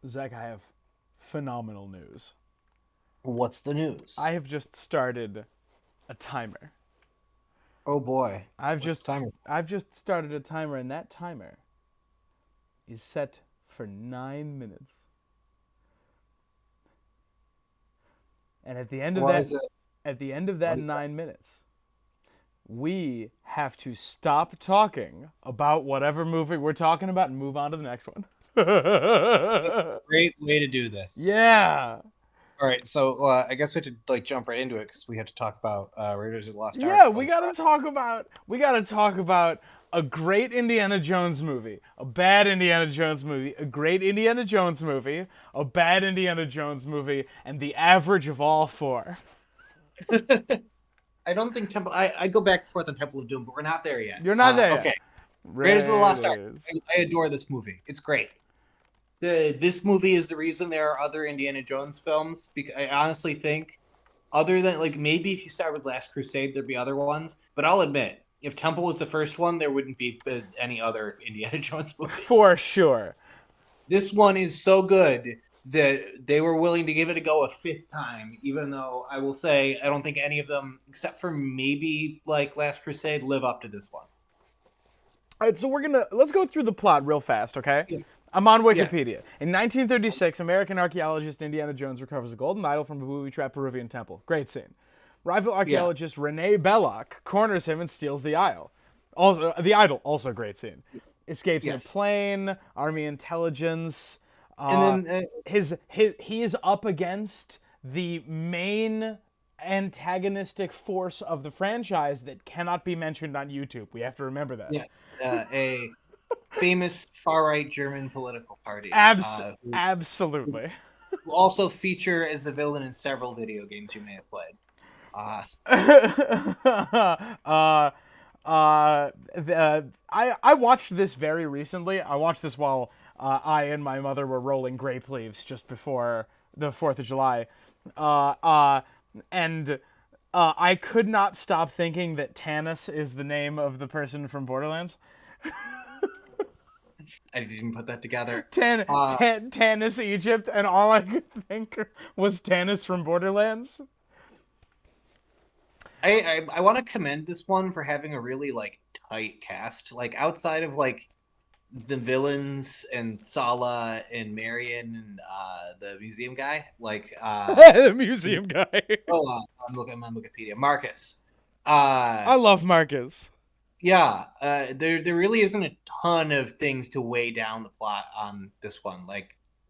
Zach, I have phenomenal news. What's the news? I have just started a timer. Oh boy. I've What's the just timer? I've just started a timer, and that timer is set for 9 minutes. And Why is it? at the end of Why that is that? 9 minutes, we have to stop talking about whatever movie we're talking about and move on to the next one. That's a great way to do this. Yeah. All right, so I guess we have to jump right into it because we have to talk about Raiders of the Lost Ark. Yeah, we gotta talk about a great Indiana Jones movie, a bad Indiana Jones movie, a great Indiana Jones movie, a bad Indiana Jones movie, and the average of all four. I don't think Temple. I go back and forth on Temple of Doom, but we're not there yet. You're not there yet. Okay, Raiders of the Lost Ark. Raiders. I adore this movie. It's great. This movie is the reason there are other Indiana Jones films. Because I honestly think, other than maybe if you start with Last Crusade, there'd be other ones. But I'll admit, if Temple was the first one, there wouldn't be any other Indiana Jones For movies. sure. This one is so good that they were willing to give it a go a fifth time, even though I will say I don't think any of them, except for maybe Last Crusade, live up to this one. All right, so let's go through the plot real fast, okay? Yeah. I'm on Yeah. Wikipedia. In 1936, American archaeologist Indiana Jones recovers a golden idol from a booby-trapped Peruvian temple. Great scene. Rival Yeah. archaeologist Rene Belloc corners him and steals the idol. Also, the idol, also great scene. Escapes in a Yes. plane. Army intelligence. And then He is up against the main antagonistic force of the franchise that cannot be mentioned on YouTube. We have to remember that. yes, a famous far right German political party Absolutely. who also feature as the villain in several video games you may have played. Uh, uh, I watched this very recently. I watched this while I and my mother were rolling grape leaves just before the 4th of July. Uh, uh, and I could not stop thinking that Tanis is the name of the person from Borderlands. I didn't put that together. Tanis Egypt, and all I could think was Tanis from Borderlands. I want to commend this one for having a really tight cast. Outside of the villains and Sala and Marion and the museum guy, The museum guy. I'm looking on Wikipedia. Marcus. I love Marcus. Yeah, there really isn't a ton of things to weigh down the plot on this one.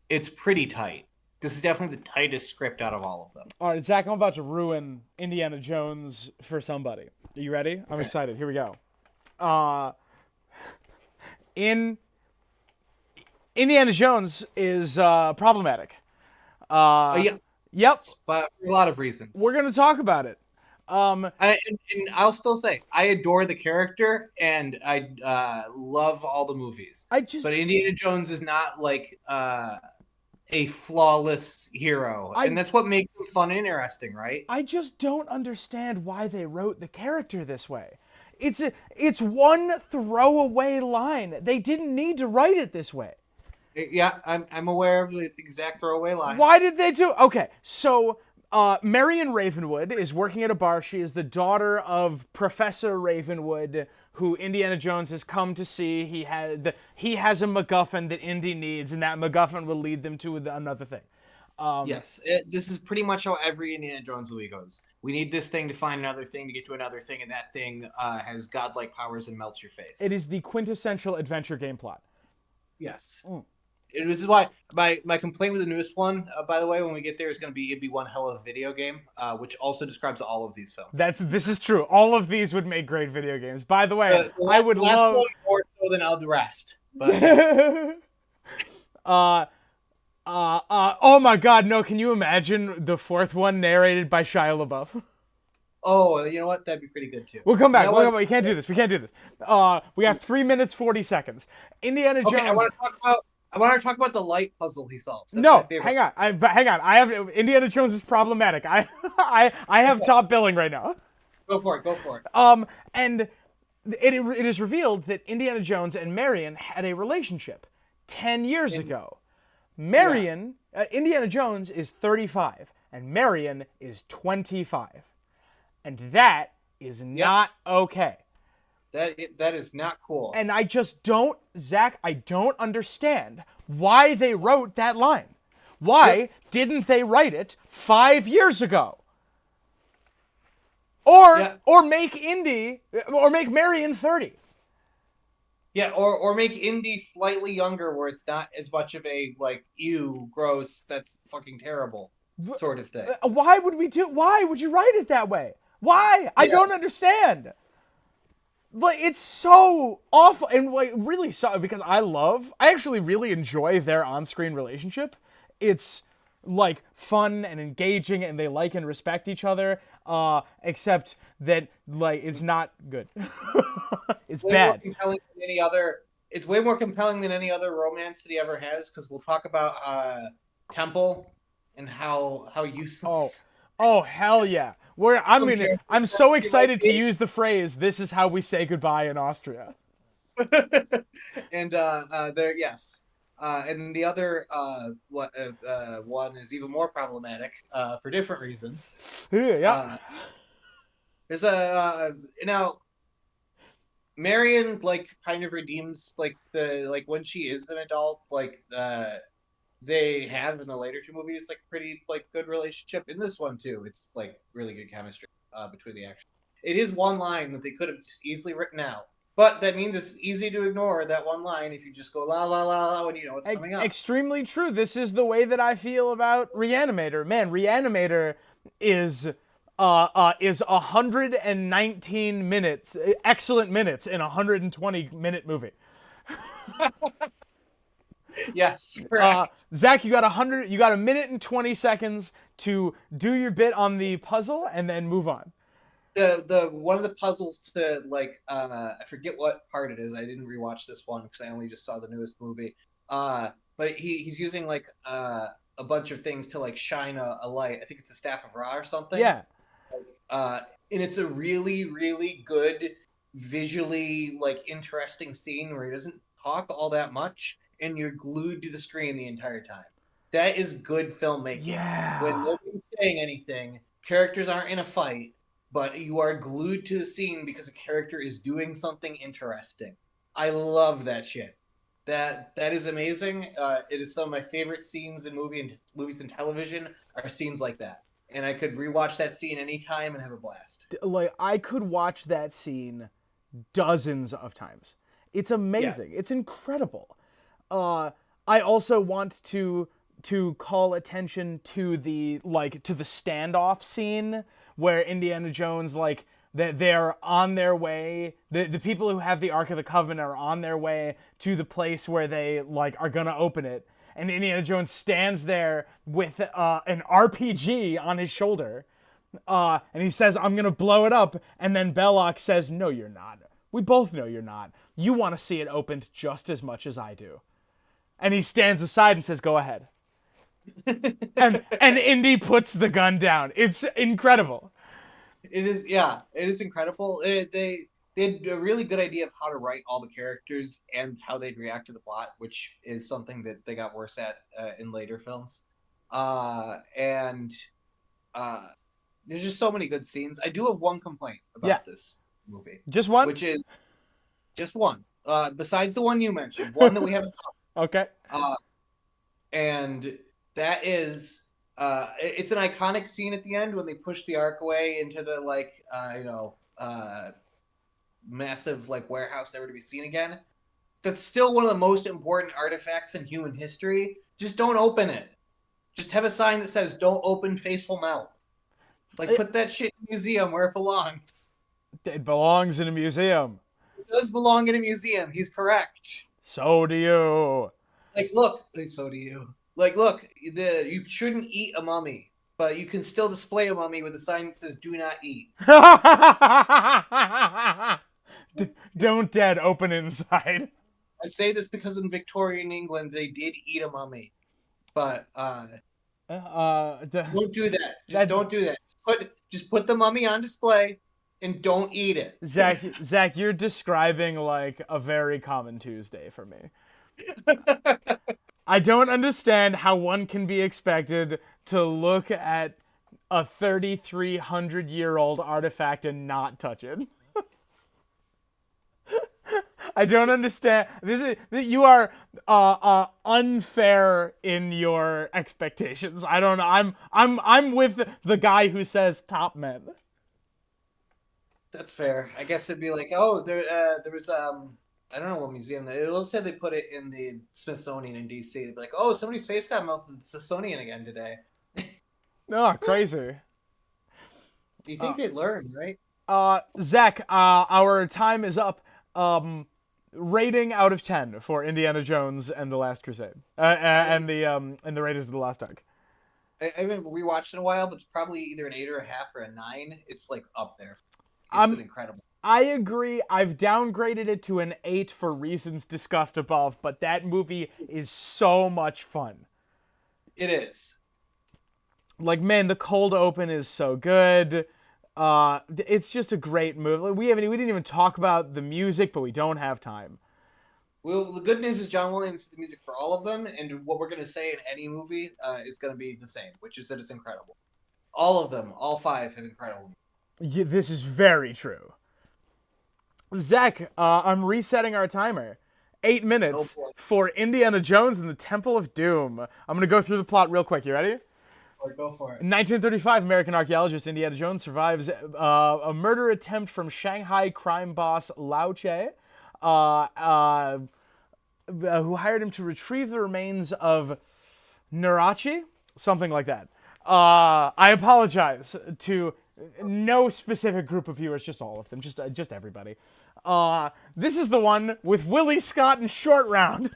It's pretty tight. This is definitely the tightest script out of all of them. All right, Zach, I'm about to ruin Indiana Jones for somebody. Are you ready? I'm Okay. excited. Here we go. Uh, in Indiana Jones is problematic. Yeah, Yep, but for a lot of we're reasons. gonna talk about it. And I'll still say I adore the character and I love all the movies. I just But Indiana Jones is not a flawless hero, and I that's what makes him fun and interesting, right? I just don't understand why they wrote the character this way. It's one throwaway line. They didn't need to write it this way. Yeah, I'm aware of the exact throwaway line. Why did they do? Okay, so Marion Ravenwood is working at a bar. She is the daughter of Professor Ravenwood, who Indiana Jones has come to see. He has a MacGuffin that Indy needs, and that MacGuffin will lead them to another thing. Yes, this is pretty much how every Indiana Jones movie goes. We need this thing to find another thing to get to another thing, and that thing has godlike powers and melts your It face. is the quintessential adventure game plot. Yes. Mm. This is why my complaint with the newest one, by the way, when we get there, is going to be it'd be one hell of a video game, which also describes all of these films. This is true. All of these would make great video games. By the way, The I would last love. one more so than all the rest, but yes. uh, oh my God, no! Can you imagine the fourth one narrated by Shia LaBeouf? Oh, you know what? That'd be pretty good too. We'll come You back. know We'll what? come back. We can't do this. We can't do this. We have 3 minutes 40 seconds. Indiana Okay, Jones. I want to talk about the light puzzle he solves. That's my No, favorite. hang on. Hang on. I have Indiana Jones is problematic. I have top billing right now. Go for it. Go for it. And it is revealed that Indiana Jones and Marion had a relationship 10 years ago. Yeah. Indiana Jones is 35, and Marion is 25. And that is Yep. not okay. That is not cool. And I just don't, Zach, I don't understand why they wrote that line. Yep. Why didn't they write it 5 years ago? Or Yeah. or make Indy or make Marion 30. Yeah, or make Indy slightly younger where it's not as much of a like ew, gross, that's fucking terrible sort of thing. Why would you write it that way? Why? I Yeah. don't understand. Like it's so awful and like really so because I actually really enjoy their on-screen relationship. It's like fun and engaging and they like and respect each other except that like it's not good. It's Way more bad. compelling than any other. It's way more compelling than any other romance that he ever has because we'll talk about Temple and how Oh, useless oh hell yeah. some characters I'm are so he might excited to be. use the phrase "This is how we say goodbye in Austria." And there, yes. And the other one is even more problematic for different reasons. Yeah. Uh, there's a now Marion like kind of redeems like the like when she is an adult like they have in the later two movies like pretty like good relationship. In this one too, it's like really good chemistry between the actors. It is one line that they could have just easily written out, but that means it's easy to ignore that one line if you just go la la la la when you know what's coming up. Extremely true. This is the way that I feel about Reanimator. Man, Reanimator is is 119 minutes, excellent minutes in a 120-minute movie. Yes, correct. Zach, you got a minute and 20 seconds to do your bit on the puzzle and then move on. The one of the puzzles to like I forget what part it is. I didn't rewatch this one because I only just saw the newest movie. But he's using like a bunch of things to like shine a light. I think it's a staff of Ra or something. Yeah. Uh, and it's a really good visually like interesting scene where he doesn't talk all that much and you're glued to the screen the entire time. That is good filmmaking. When Yeah. nobody's saying anything, characters aren't in a fight, but you are glued to the scene because a character is doing something interesting. I love that shit. That is amazing. It is some of my favorite scenes in movies and television are scenes like that. And I could rewatch that scene anytime and have a blast. Like I could watch that scene dozens of times. It's Yes. amazing. It's incredible. Uh, I also want to call attention to the standoff scene where Indiana Jones like that they're on their way. The people who have the Ark of the Covenant are on their way to the place where they like are gonna open it, and Indiana Jones stands there with an RPG on his shoulder, and he says, "I'm gonna blow it up," and then Belloc says, "No, you're not. We both know you're not. You want to see it opened just as much as I do." And he stands aside and says, "Go ahead." And Indy puts the gun down. It's incredible. It is, yeah, it is incredible. They had a really good idea of how to write all the characters and how they'd react to the plot, which is something that they got worse at in later films. And uh, there's just so many good scenes. I do have one complaint Yeah, about this movie, just one. which is just one. Besides the one you mentioned, one that we haven't Okay. uh, and that is it's an iconic scene at the end when they push the ark away into the like massive like warehouse never to be seen again. That's still one of the most important artifacts in human history. Just don't open it. Just have a sign that says "Don't open Faithful Mount." Like It, put that shit in a museum where it belongs. it belongs in a museum. It does belong in a museum. He's correct. So do you. Like, look, so do you. Like, look, you shouldn't eat a mummy, but you can still display a mummy with a sign that says "Do not eat." Don't dead open inside. I say this because in Victorian England they did eat a mummy, but don't do that. Just that don't do that. Just put the mummy on display and don't eat it. Zach, you're describing like a very common Tuesday for me. I don't understand how one can be expected to look at a 3,300-year-old artifact and not touch it. I don't understand. This is you are unfair in your expectations. I don't know. I'm with the guy who says top men. That's fair. I guess it'd be like, oh, there was I don't know what museum that. Let's say they put it in the Smithsonian in D.C. They'd be like, oh, somebody's face got melted in the Smithsonian again today. Oh, crazy. You think they'd learn, right? Zach, our time is up. Rating out of 10 for Indiana Jones and the Last Crusade, and the Raiders of the Lost Ark. I haven't rewatched in a while, but it's probably either an 8.5 or a 9. It's like up there. It's an I'm incredible. I agree. I've downgraded it to an 8 for reasons discussed above, but that movie is so much fun. It is. Like, man, the cold open is so good. It's just a great movie. Like, we didn't even talk about the music, but we don't have time. Well, the good news is John Williams did the music for all of them, and what we're going to say in any movie is going to be the same, which is that it's incredible. All of them, all 5 have incredible. Yeah, this is very true. Zach, I'm resetting our timer. 8 minutes boy. for Indiana Jones and the Temple of Doom. I'm gonna go through the plot real quick. You ready? Go for it. In 1935, American archaeologist Indiana Jones survives a murder attempt from Shanghai crime boss Lao Che, who hired him to retrieve the remains of Narachi, something like that. I apologize to no specific group of viewers, just all of them, just everybody. This is the one with Willie Scott and Short Round.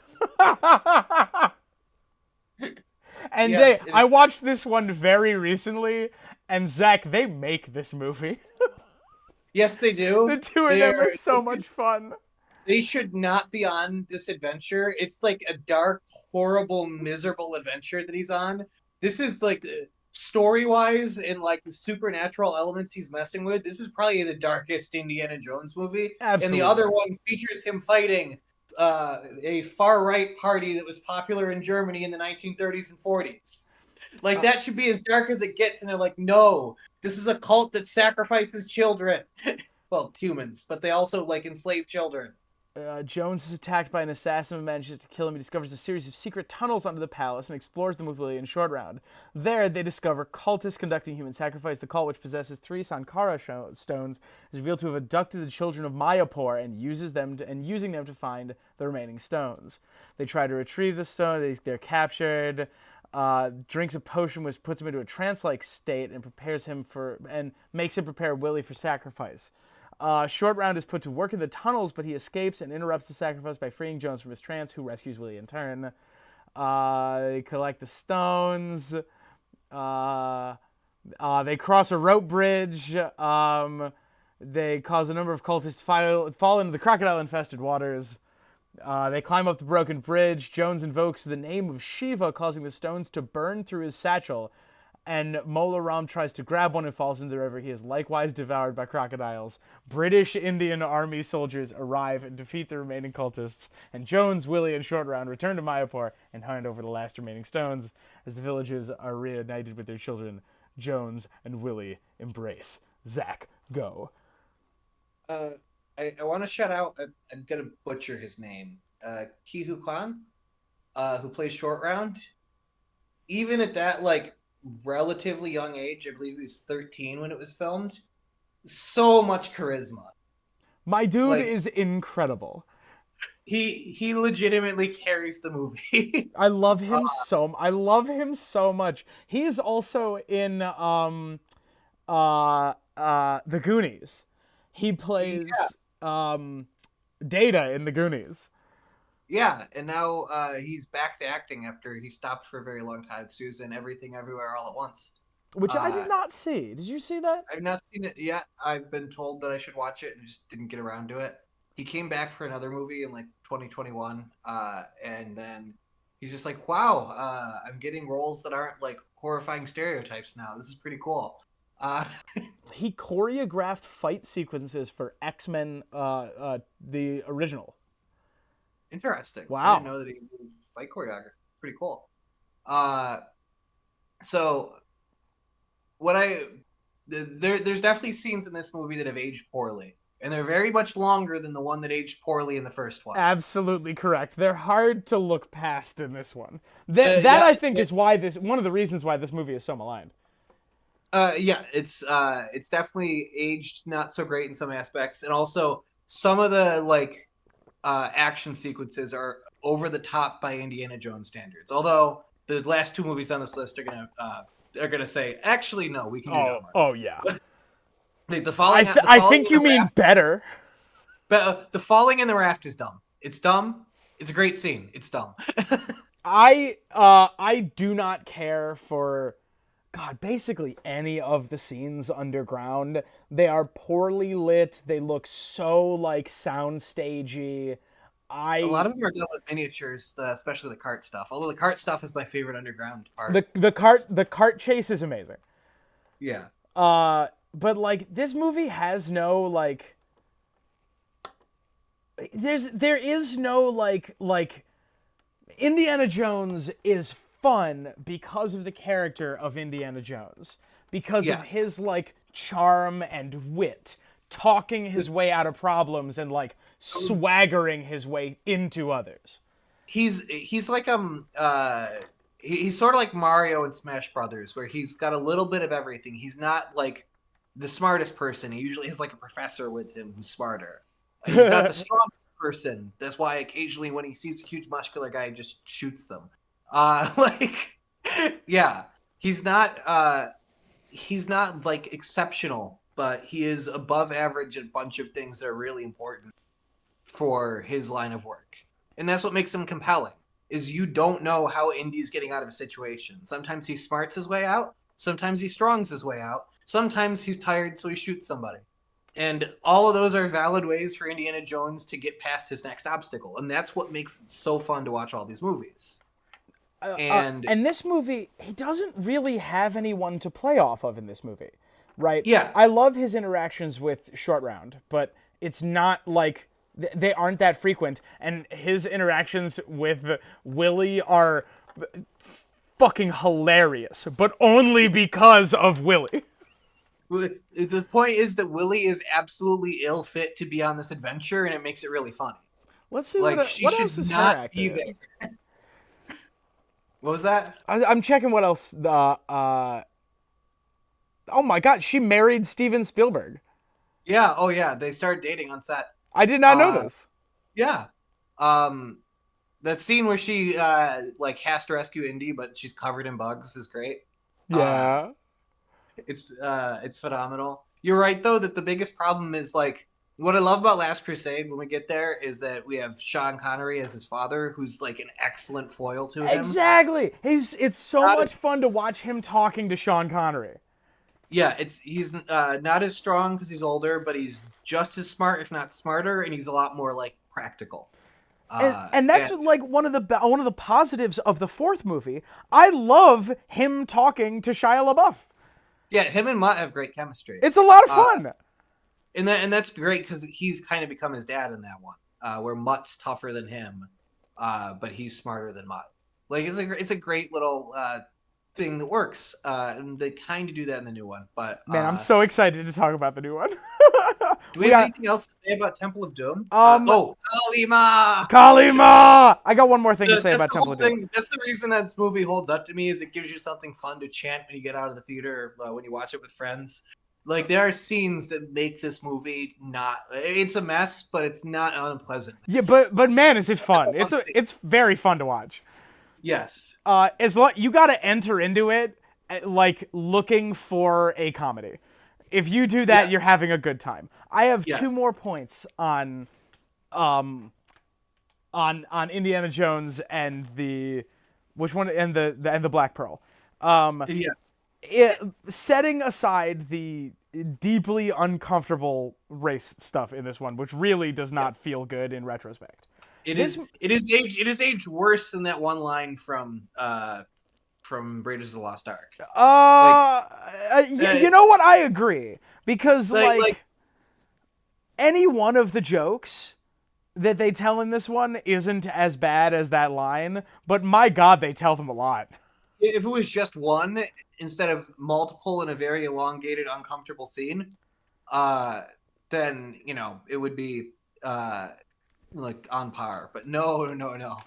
And Yes, I watched this one very recently, and Zach, they make this movie. yes, they do. The two of them are so much fun. They should not be on this adventure. It's like a dark, horrible, miserable adventure that he's on. This is like story-wise and like the supernatural elements he's messing with. This is probably the darkest Indiana Jones movie. Absolutely. And the other one features him fighting a far-right party that was popular in Germany in the 1930s and 40s. Like, that should be as dark as it gets, and they're like, no, this is a cult that sacrifices children. Well, humans, but they also, like, enslave children. Jones is attacked by an assassin who manages to kill him. He discovers a series of secret tunnels under the palace and explores them with Willie and Short Round. There, they discover cultists conducting human sacrifice. The cult, which possesses 3 Sankara stones, is revealed to have abducted the children of Mayapur and using them to find the remaining stones. They try to retrieve the stone. They're captured. Drinks a potion which puts him into a trance-like state and makes him prepare Willie for sacrifice. Short Round is put to work in the tunnels, but he escapes and interrupts the sacrifice by freeing Jones from his trance, who rescues Willie in turn. They collect the stones. They cross a rope bridge. They cause a number of cultists to fall into the crocodile-infested waters. They climb up the broken bridge. Jones invokes the name of Shiva, causing the stones to burn through his satchel. And Mola Ram tries to grab one and falls into the river. He is likewise devoured by crocodiles. British Indian Army soldiers arrive and defeat the remaining cultists, and Jones, Willie, and Short Round return to Mayapur and hand over the last remaining stones. As the villagers are reunited with their children, Jones and Willie embrace. Zach, go. I want to shout out, I'm going to butcher his name, Ki Hu Kwan, who plays Short Round. Even at that, like, relatively young age, I believe he was 13 when it was filmed, so much charisma. My dude is incredible. He legitimately carries the movie. I love him so much. He's also in The Goonies. He plays Data in The Goonies. Yeah, and now he's back to acting after he stopped for a very long time because he was in Everything Everywhere All at Once. Which I did not see. Did you see that? I've not seen it yet. I've been told that I should watch it and just didn't get around to it. He came back for another movie in like 2021, and then he's just like, wow, I'm getting roles that aren't like horrifying stereotypes now. This is pretty cool. He choreographed fight sequences for X-Men, the original. Interesting. Wow. I didn't know that he did fight choreography. pretty cool. Uh, so what I there's definitely scenes in this movie that have aged poorly, and they're very much longer than the one that aged poorly in the first one. Absolutely correct. They're hard to look past in this one. That Yeah, I think is why this one of the reasons why this movie is so maligned. yeah, it's definitely aged not so great in some aspects, and also some of the like action sequences are over the top by Indiana Jones standards. Although the last two movies on this list are gonna say, actually, no, we can do Oh, dumber. oh yeah. The I the I falling think in you the mean raft, better. but the falling in the raft is dumb. It's dumb. It's a great scene. It's dumb. I do not care for God, basically any of the scenes underground. They are poorly lit. They look so like soundstagey. A lot I of them are done with miniatures, especially the cart stuff. Although the cart stuff is my favorite underground part. the cart chase is amazing. Yeah. But like this movie has no like there is no like Indiana Jones is fun because of the character of Indiana Jones, because of Yes. his like charm and wit, talking his way out of problems and like swaggering his way into others. He's like he's sort of like Mario in Smash Brothers, where he's got a little bit of everything. He's not like the smartest person. He usually has like a professor with him who's smarter. He's not the strongest person. That's why occasionally when he sees a huge muscular guy, he just shoots them. Like yeah, he's not like exceptional, but he is above average at a bunch of things that are really important for his line of work. And that's what makes him compelling. Is you don't know how Indy's getting out of a situation. Sometimes he smarts his way out, sometimes he strongs his way out, sometimes he's tired so he shoots somebody. And all of those are valid ways for Indiana Jones to get past his next obstacle. And that's what makes it so fun to watch all these movies. And And this movie, he doesn't really have anyone to play off of in this movie, right? yeah, I love his interactions with Short Round, but it's not like they aren't that frequent, and his interactions with Willie are fucking hilarious, but only because of Willie. the point is that Willie is absolutely ill fit to be on this adventure, and it makes it really funny. Let's see Like she what else should is her not acting be in. there. What was that? I'm checking what else. Oh my god, she married Steven Spielberg. Yeah. Oh yeah. They started dating on set. I did not know Uh, this. yeah. That scene where she like has to rescue Indy, but she's covered in bugs is great. Uh, Yeah. it's phenomenal. You're right though that the biggest problem is like what I love about Last Crusade when we get there is that we have Sean Connery as his father, who's like an excellent foil to him. Exactly. It's so Not much as, fun to watch him talking to Sean Connery. yeah, he's not as strong because he's older, but he's just as smart, if not smarter, and he's a lot more like practical. And that's And like one of the positives of the fourth movie. I love him talking to Shia LaBeouf. yeah, him and Mutt have great chemistry. It's a lot of Uh, fun. and that's great because he's kind of become his dad in that one, where Mutt's tougher than him, but he's smarter than Mutt. Like it's a great little thing that works, and they kind of do that in the new one. But Man, I'm so excited to talk about the new one. do we we have got anything else to say about Temple of Doom? um Oh, Kalima! Kalima. I got one more thing to say That's about the whole Temple of Doom. thing. That's the reason that this movie holds up to me is it gives you something fun to chant when you get out of the theater, when you watch it with friends. Like there are scenes that make this movie not. It's a mess, but it's not unpleasant. Yeah, but man, is it fun? It's very fun to watch. Yes. As long you got to enter into it like looking for a comedy. If you do that, Yeah. you're having a good time. I have two Yes. more points um on Indiana Jones and the which one and the Black Pearl. Yes. Setting aside the deeply uncomfortable race stuff in this one, which really does not feel good in retrospect. It This is. It is aged worse than that one line from Raiders of the Lost Ark. Like, you know what? I agree because like any one of the jokes that they tell in this one isn't as bad as that line, but my God, they tell them a lot. If it was just one instead of multiple in a very elongated, uncomfortable scene, uh, then it would be like on par. But no, no, no.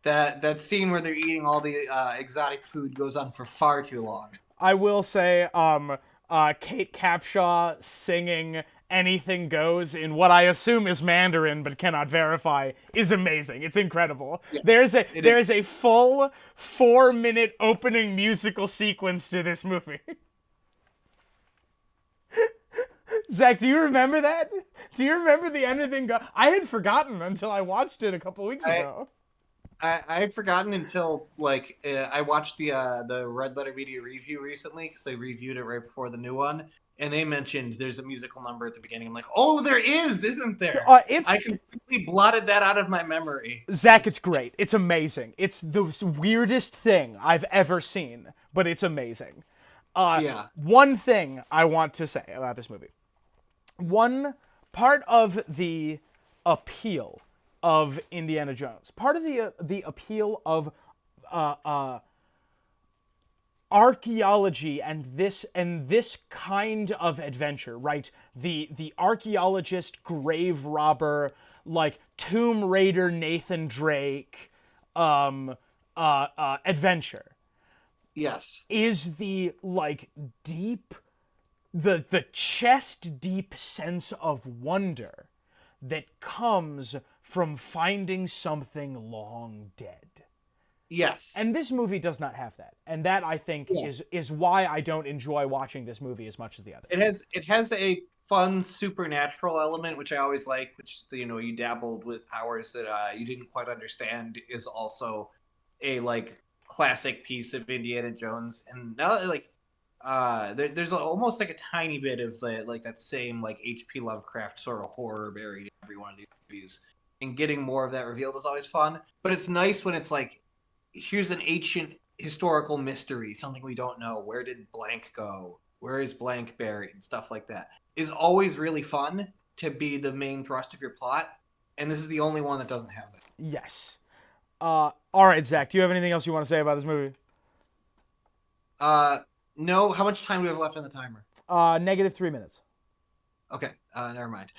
That scene where they're eating all the exotic food goes on for far too long. I will say, Kate Capshaw singing "Anything Goes" in what I assume is Mandarin but cannot verify is amazing. It's incredible. Yeah, There's a full 4-minute opening musical sequence to this movie. Zach, do you remember that? Do you remember the "Anything Go"? I had forgotten until I watched it a couple weeks ago. I had forgotten until like I watched the Red Letter Media review recently because they reviewed it right before the new one, and they mentioned there's a musical number at the beginning. I'm like, oh, there is, isn't there? I completely blotted that out of my memory. Zach, it's great. It's amazing. It's the weirdest thing I've ever seen, but it's amazing. Yeah. One thing I want to say about this movie. One part of the appeal of Indiana Jones, part of the appeal of archaeology and this kind of adventure, right? The archaeologist, grave robber, like Tomb Raider Nathan Drake adventure. Yes. Is the like deep the chest deep sense of wonder that comes from finding something long dead. Yes. And this movie does not have that. And that, I think, is why I don't enjoy watching this movie as much as the other. It has a fun supernatural element, which I always like, which you dabbled with powers that you didn't quite understand, is also a like classic piece of Indiana Jones. And now like there's almost like a tiny bit of like that same like H.P. Lovecraft sort of horror buried in every one of these movies. And getting more of that revealed is always fun. But it's nice when it's like, here's an ancient historical mystery, something we don't know. Where did blank go? Where is blank buried? And stuff like that is always really fun to be the main thrust of your plot. And this is the only one that doesn't have it. Yes. All right, Zach, do you have anything else you want to say about this movie? No. How much time do we have left on the timer? -3 minutes. Okay, never mind.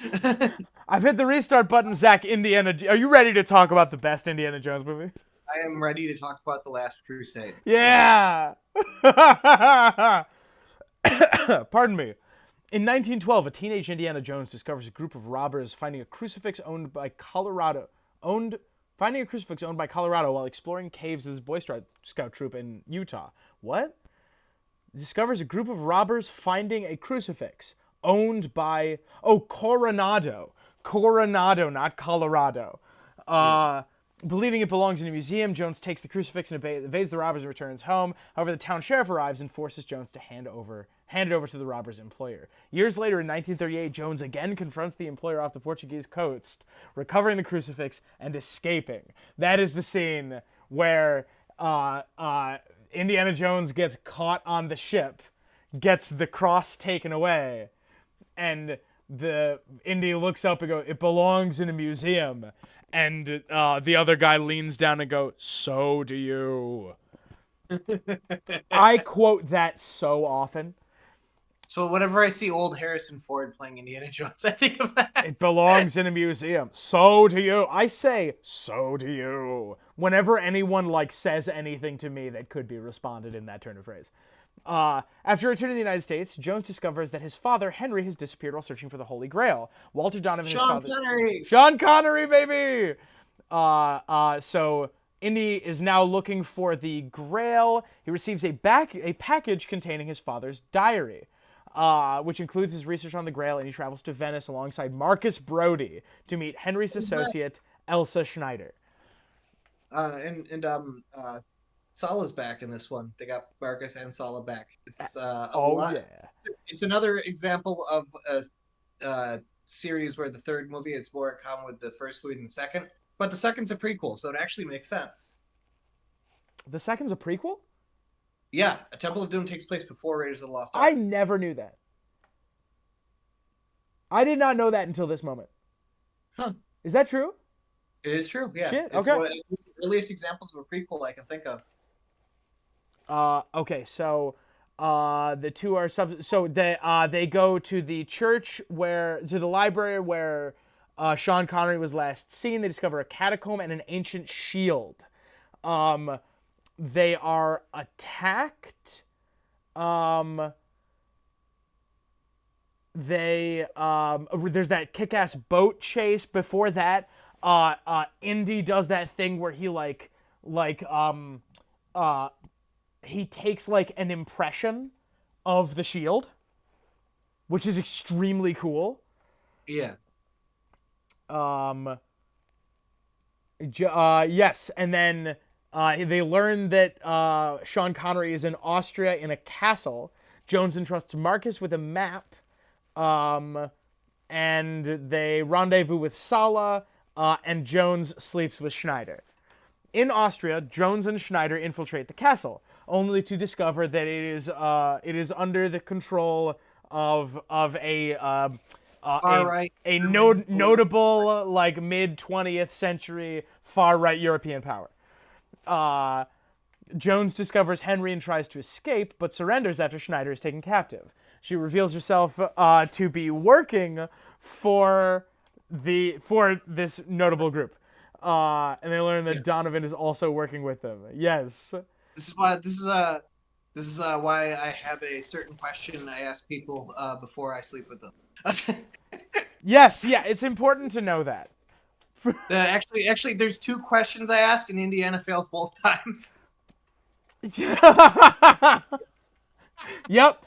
I've hit the restart button, Zach. Indiana, are you ready to talk about the best Indiana Jones movie? I am ready to talk about The Last Crusade. Yeah! Pardon me. In 1912, a teenage Indiana Jones discovers a group of robbers finding a crucifix owned by Colorado while exploring caves as a Boy Scout troop in Utah. What? Discovers a group of robbers finding a crucifix owned by Coronado, not Colorado. Believing it belongs in a museum, Jones takes the crucifix and evades the robbers and returns home. However, the town sheriff arrives and forces Jones to hand it over to the robber's employer. Years later, in 1938, Jones again confronts the employer off the Portuguese coast, recovering the crucifix and escaping. That is the scene where Indiana Jones gets caught on the ship, gets the cross taken away, and the Indy looks up and goes, "It belongs in a museum." And the other guy leans down and goes, "So do you." I quote that so often. So whenever I see old Harrison Ford playing Indiana Jones, I think of that. It belongs in a museum. So do you. I say, "So do you," whenever anyone like says anything to me that could be responded in that turn of phrase. After returning to the United States, Jones discovers that his father, Henry, has disappeared while searching for the Holy Grail. Walter Donovan, Sean Connery! Sean Connery, baby! So Indy is now looking for the Grail. He receives a package containing his father's diary, which includes his research on the Grail, and he travels to Venice alongside Marcus Brody to meet Henry's associate, Elsa Schneider. Sala's back in this one. They got Marcus and Sala back. It's yeah. It's another example of a series where the third movie is more in common with the first movie than the second. But the second's a prequel, so it actually makes sense. The second's a prequel? Yeah, A Temple of Doom takes place before Raiders of the Lost Ark. I never knew that. I did not know that until this moment. Huh. Is that true? It is true. Yeah, Shit. it's Okay. one of the earliest examples of a prequel I can think of. Okay. So, the two are So they go to the church to the library where Sean Connery was last seen. They discover a catacomb and an ancient shield. Um, they are attacked. Um, there's that kick-ass boat chase before that. Indy does that thing where like uh he takes like an impression of the shield, which is extremely cool. Yeah. um yes, and then they learn that Sean Connery is in Austria in a castle. Jones entrusts Marcus with a map, um and they rendezvous with Sala, and Jones sleeps with Schneider. In Austria, Jones and Schneider infiltrate the castle, only to discover that it is under the control of Far right. a German political. notable like mid 20th century far right European power. Uh, Jones discovers Henry and tries to escape, but surrenders after Schneider is taken captive. She reveals herself to be working for this notable group, and they learn Yeah. that Donovan is also working with them. Yes, This is why I have a certain question I ask people before I sleep with them. yes, yeah. It's important to know that. Actually, there's two questions I ask, and Indiana fails both times. Yep.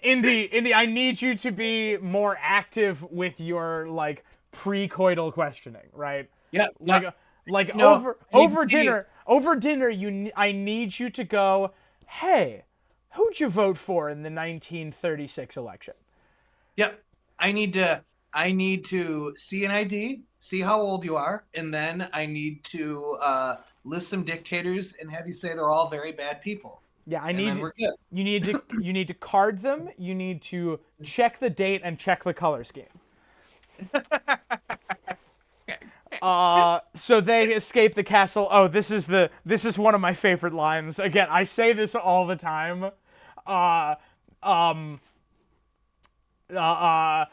Indy, I need you to be more active with your like pre-coital questioning, right? Yep. Like Yep. like No, I need to see you. over dinner I need you to go, "Hey, who'd you vote for in the 1936 election?" Yep. I need to see an ID, see how old you are, and then I need to list some dictators and have you say they're all very bad people. Yeah, And then we're good. you need to card them, you need to check the date and check the color scheme. So they escape the castle. Oh, this is one of my favorite lines. Again, I say this all the time. Uh, um, uh,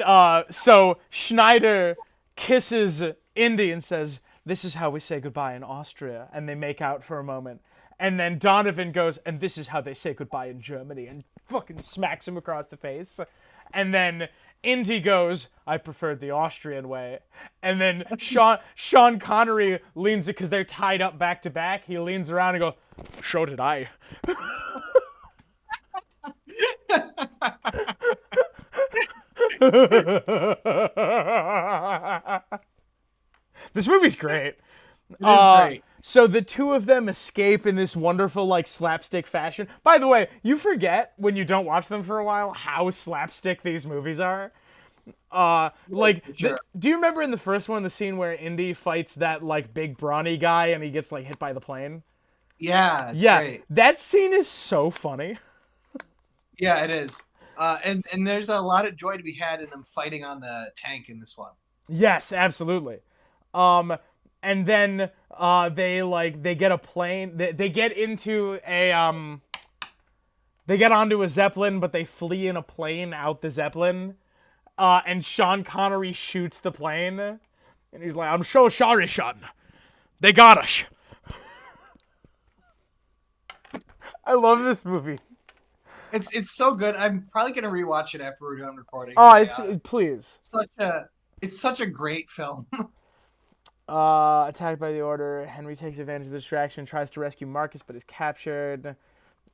uh, so Schneider kisses Indy and says, "This is how we say goodbye in Austria," and they make out for a moment. And then Donovan goes, "And this is how they say goodbye in Germany," and fucking smacks him across the face. And then Indy goes, "I preferred the Austrian way." And then Sean Connery leans it because they're tied up back to back. He leans around and goes, "So did I." This movie's great. It is great. So the two of them escape in this wonderful like slapstick fashion. By the way, you forget when you don't watch them for a while how slapstick these movies are. Sure. Do you remember in the first one the scene where Indy fights that like big brawny guy and he gets like hit by the plane? Yeah, it's Yeah, great. that scene is so funny. Yeah, it is. And there's a lot of joy to be had in them fighting on the tank in this one. Yes, absolutely. Um, and then they get a plane. They get into they get onto a zeppelin, but they flee in a plane out the zeppelin. And Sean Connery shoots the plane, and he's like, "I'm so sorry, Sean. They got us." I love this movie. It's so good. I'm probably gonna rewatch it after we're done recording. Oh, To be it's honest. please. It's such a great film. Attacked by the Order, Henry takes advantage of the distraction, tries to rescue Marcus, but is captured.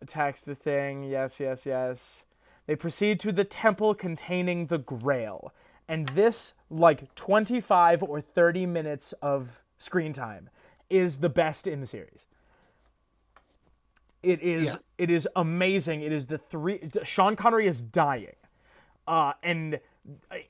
Attacks the thing. Yes, yes, yes. They proceed to the temple containing the Grail. And this, like 25 or 30 minutes of screen time, is the best in the series. Yeah. It is amazing. It is the three. Sean Connery is dying. And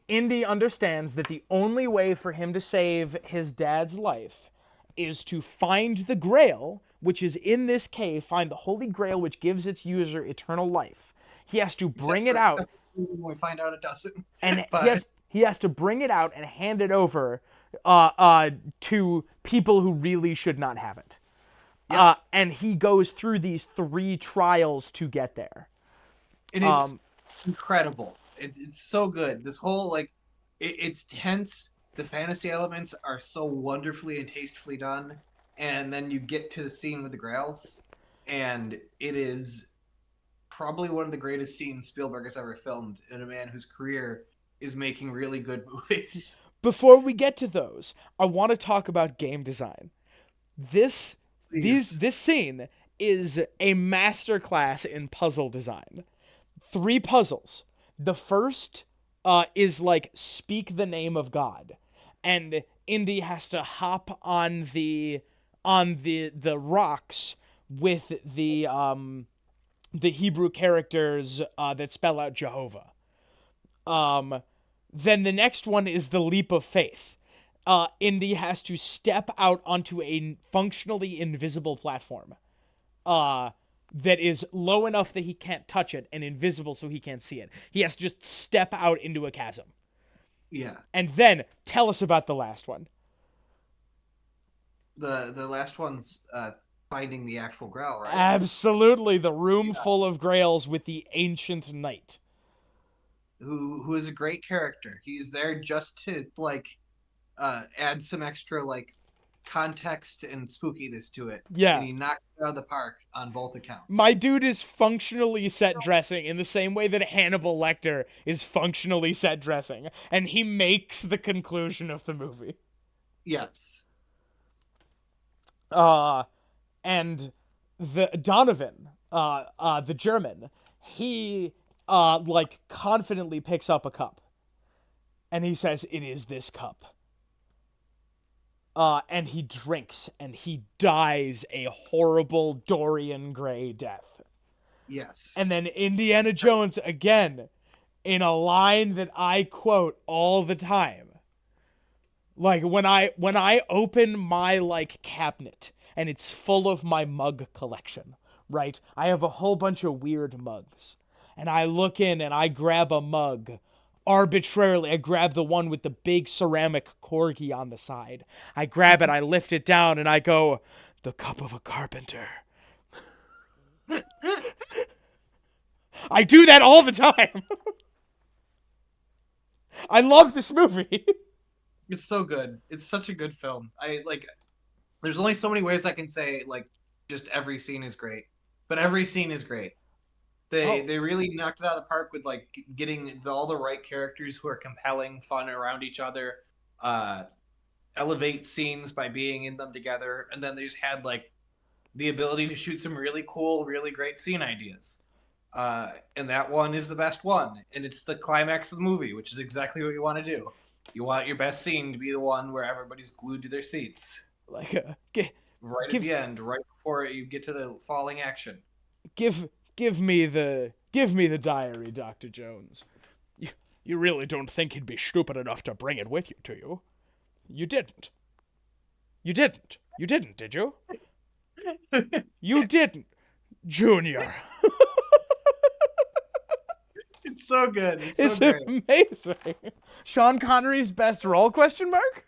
Indy understands that the only way for him to save his dad's life is to find the Grail, which is in this cave, find the Holy Grail, which gives its user eternal life. He has to bring it out, Except when we find out it doesn't. and But he has to bring it out and hand it over to people who really should not have it. Yep. And he goes through these three trials to get there. And it's Um, incredible. It's so good. This whole like it's tense. The fantasy elements are so wonderfully and tastefully done. And then you get to the scene with the Grails, and it is probably one of the greatest scenes Spielberg has ever filmed in a man whose career is making really good movies. Before we get to those, I want to talk about game design. This Please. this scene is a masterclass in puzzle design. Three puzzles. The first is like speak the name of God, and Indy has to hop on the rocks with the Hebrew characters that spell out Jehovah. Um, then the next one is the leap of faith. Indy has to step out onto a functionally invisible platform. Uh, that is low enough that he can't touch it and invisible so he can't see it. He has to just step out into a chasm. Yeah. And then tell us about the last one. The last one's finding the actual Grail, right? Absolutely, the room Yeah. full of grails with the ancient knight. Who is a great character. He's there just to like add some extra like context and spookiness to it, and Yeah. he knocked it out of the park on both My accounts. dude is functionally set dressing in the same way that Hannibal Lecter is functionally set dressing, and he makes the conclusion of the movie. Yes. Uh, and the Donovan, the German, he like confidently picks up a cup, and he says, "It is this cup." And he drinks, and he dies a horrible Dorian Gray death. Yes. And then Indiana Jones again, in a line that I quote all the time. Like when I open my like cabinet and it's full of my mug collection, right? I have a whole bunch of weird mugs. And I look in and I grab a mug. Arbitrarily, I grab the one with the big ceramic corgi on the side. I grab it, I lift it down, and I go, "The cup of a carpenter." I do that all the time. I love this movie. It's so good. It's such a good film. I like there's only so many ways I can say like just every scene is great. But every scene is great. They Oh, they really knocked it out of the park with like getting all the right characters who are compelling, fun around each other, uh elevate scenes by being in them together, and then they just had like the ability to shoot some really cool, really great scene ideas. And that one is the best one, and it's the climax of the movie, which is exactly what you want to do. You want your best scene to be the one where everybody's glued to their seats like right at give the end, right before you get to the falling action. give me the diary, Dr. Jones. You really don't think he'd be stupid enough to bring it with you, do you? You didn't. You didn't. You didn't, did you? You didn't, Junior. It's so good. It's so It's great. amazing. Sean Connery's best role? Question mark.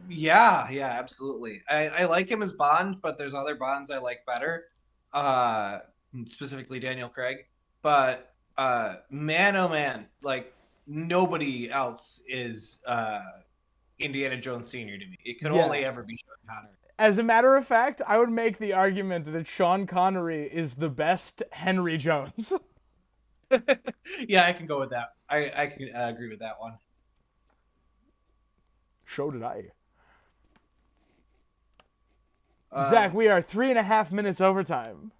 Yeah, yeah, absolutely. I like him as Bond, but there's other Bonds I like better. Uh, Specifically Daniel Craig. But man, oh man, like nobody else is Indiana Jones Senior to me. It could Yeah. only ever be Sean Connery. As a matter of fact, I would make the argument that Sean Connery is the best Henry Jones. Yeah, I can go with that. I can agree with that one. So did I. Uh, Zach, we are 3.5 minutes overtime.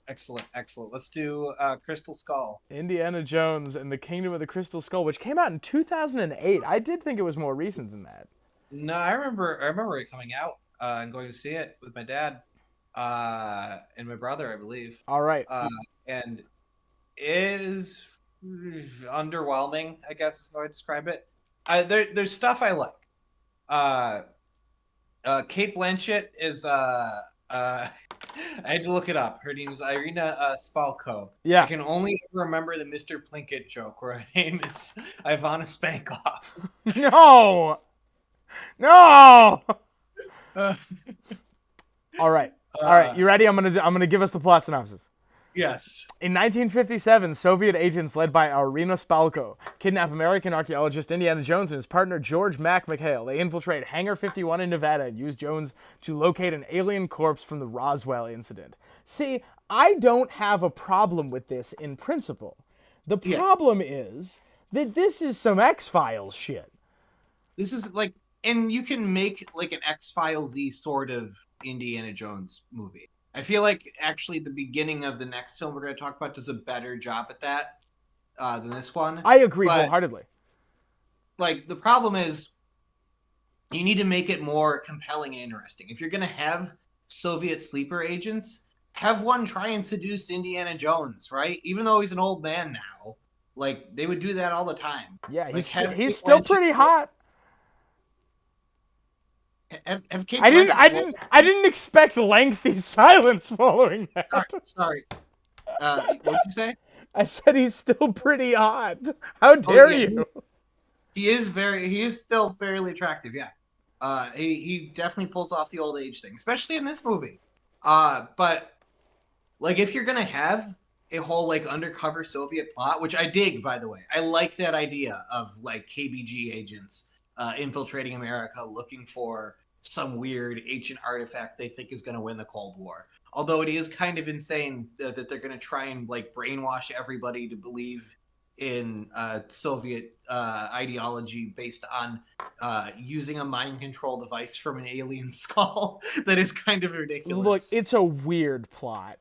Excellent, excellent. Let's do Crystal Skull. Indiana Jones and the Kingdom of the Crystal Skull, which came out in 2008. I did think it was more recent than that. No, I remember it coming out and going to see it with my dad and my brother, I believe. All right. Uh, and it is underwhelming, I guess is how I describe it. There's stuff I like. Uh, Kate Blanchett is I had to look it up. Her name is Irina Spalko. I Yeah. can only remember the Mr. Plinkett joke where her name is Ivana Spankoff. No. No. Uh, All right. All right. uh, You ready? I'm gonna give us the plot synopsis. yes. In 1957, Soviet agents led by Irina Spalko kidnap American archaeologist Indiana Jones and his partner George Mac McHale. They infiltrate Hangar 51 in Nevada and use Jones to locate an alien corpse from the Roswell incident. See, I don't have a problem with this in principle. The Yeah. problem is that this is some X-Files shit. This is like, and you can make like an X-Files-y sort of Indiana Jones movie. I feel like actually the beginning of the next film we're going to talk about does a better job at that than this one. I agree But wholeheartedly. like the problem is you need to make it more compelling and interesting. If you're going to have Soviet sleeper agents, have one try and seduce Indiana Jones, right? Even though he's an old man now, like they would do that all the time. Yeah, Like have he's Kate still Blanchett, pretty hot. have Kate I didn't Blanchett I slow. didn't I didn't expect lengthy silence following Sorry, that. sorry. What'd you say? I said he's still pretty hot. How Oh dare yeah, you? he is still fairly attractive. Yeah, he definitely pulls off the old age thing, especially in this movie. But like if you're gonna have a whole like undercover Soviet plot, which I dig, by the way, I like that idea of like KBG agents infiltrating America, looking for some weird ancient artifact they think is going to win the Cold War. Although it is kind of insane that they're going to try and like brainwash everybody to believe in Soviet ideology based on using a mind control device from an alien skull. That is kind of Look, ridiculous. it's a weird plot.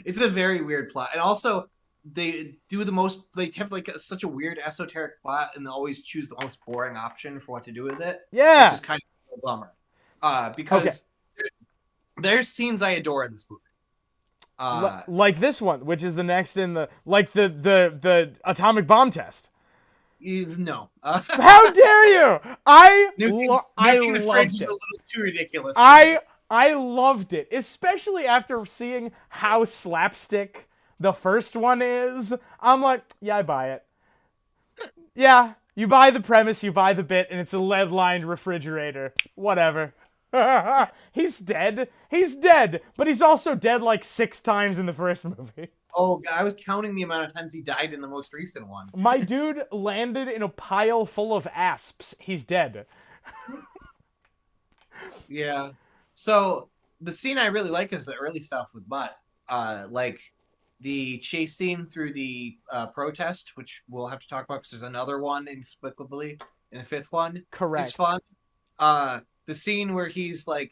It's a very weird plot, and also they do the most. They have like such a weird esoteric plot, and they always choose the most boring option for what to do with it, which Yeah. is kind of a bummer. Okay. Because there's scenes I adore in this movie. Uh, Like this one, which is the next in the like the atomic bomb test. no, How dare you? I nuking the fridge loved is a it. little too ridiculous for I me. I loved it, especially after seeing how slapstick the first one is. I'm like, yeah, I buy it. Yeah, you buy the premise, you buy the bit, and it's a lead-lined refrigerator. Whatever. He's dead. He's dead, but he's also dead like 6 times in the first movie. Oh, God, I was counting the amount of times he died in the most recent one. My dude landed in a pile full of asps. He's dead. Yeah. So the scene I really like is the early stuff with Mutt. Like the chase scene through the protest, which we'll have to talk about because there's another one inexplicably in the fifth one, is Correct. fun. The scene where he's like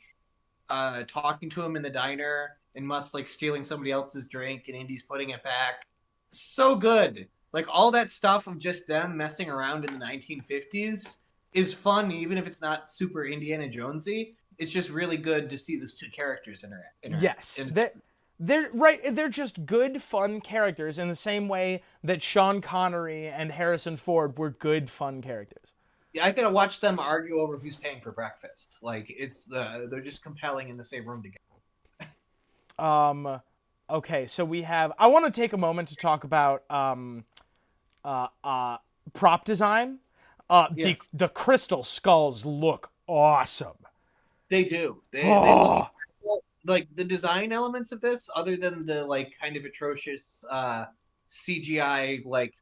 talking to him in the diner and Mutt's like stealing somebody else's drink and Indy's putting it back. So good. Like all that stuff of just them messing around in the 1950s is fun, even if it's not super Indiana Jonesy. It's just really good to see those two characters interact. Yes. And They're right. They're just good, fun characters in the same way that Sean Connery and Harrison Ford were good, fun characters. yeah, I gotta watch them argue over who's paying for breakfast. Like it's they're just compelling in the same room together. Um, okay, so we have. I want to take a moment to talk about uh, uh, prop design. Yes, The crystal skulls look awesome. they do. They look Oh, incredible. Like the design elements of this, other than the like kind of atrocious CGI like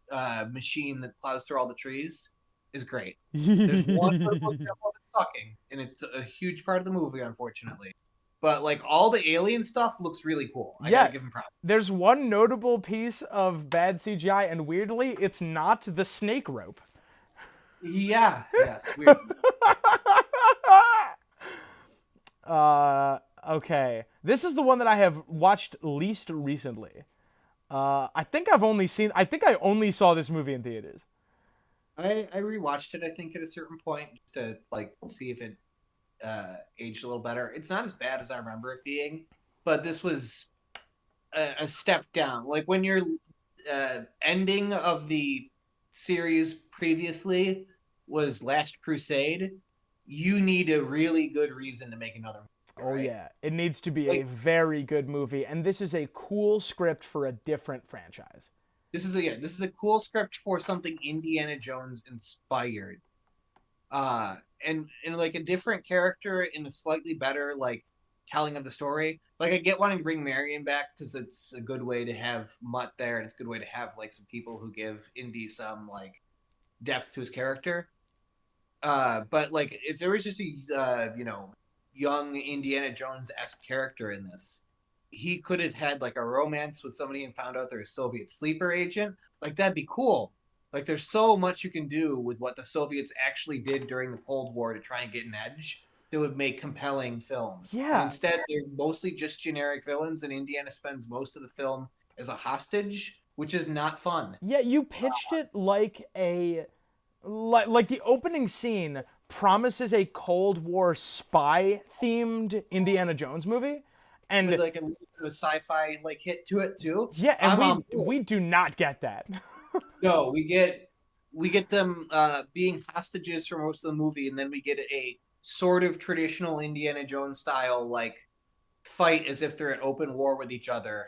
machine that plows through all the trees, is great. There's one notable example of it sucking, and it's a huge part of the movie, unfortunately. But like all the alien stuff looks really cool. I gotta yeah. give him props. There's one notable piece of bad CGI, and weirdly, it's not the snake rope. Yeah, yes, weird. Okay. This is the one that I have watched least recently. I think I only saw this movie in theaters. I rewatched it. I think at a certain point just to like see if it aged a little better. It's not as bad as I remember it being, but this was a step down. Like when your ending of the series previously was Last Crusade, you need a really good reason to make another movie, Oh right? yeah, it needs to be a Like very good movie, and this is a cool script for a different franchise. this is a cool script for something Indiana Jones inspired. and like a different character in a slightly better like telling of the story. Like I get wanting to bring Marion back because it's a good way to have Mutt there, and it's a good way to have like some people who give Indy some like depth to his character. But like if there was just a young Indiana Jones esque character in this, he could have had like a romance with somebody and found out they're a Soviet sleeper agent. Like that'd be cool. Like there's so much you can do with what the Soviets actually did during the Cold War to try and get an edge that would make compelling film. And Yeah. instead, they're mostly just generic villains, and Indiana spends most of the film as a hostage, which is not fun. Yeah, you pitched it like the opening scene promises a Cold War spy themed Indiana Jones movie. With And like a little bit of a sci-fi like hit to it too. yeah, and I'm on we board. we do not get that. No, we get them being hostages for most of the movie, and then we get a sort of traditional Indiana Jones style like fight as if they're at open war with each other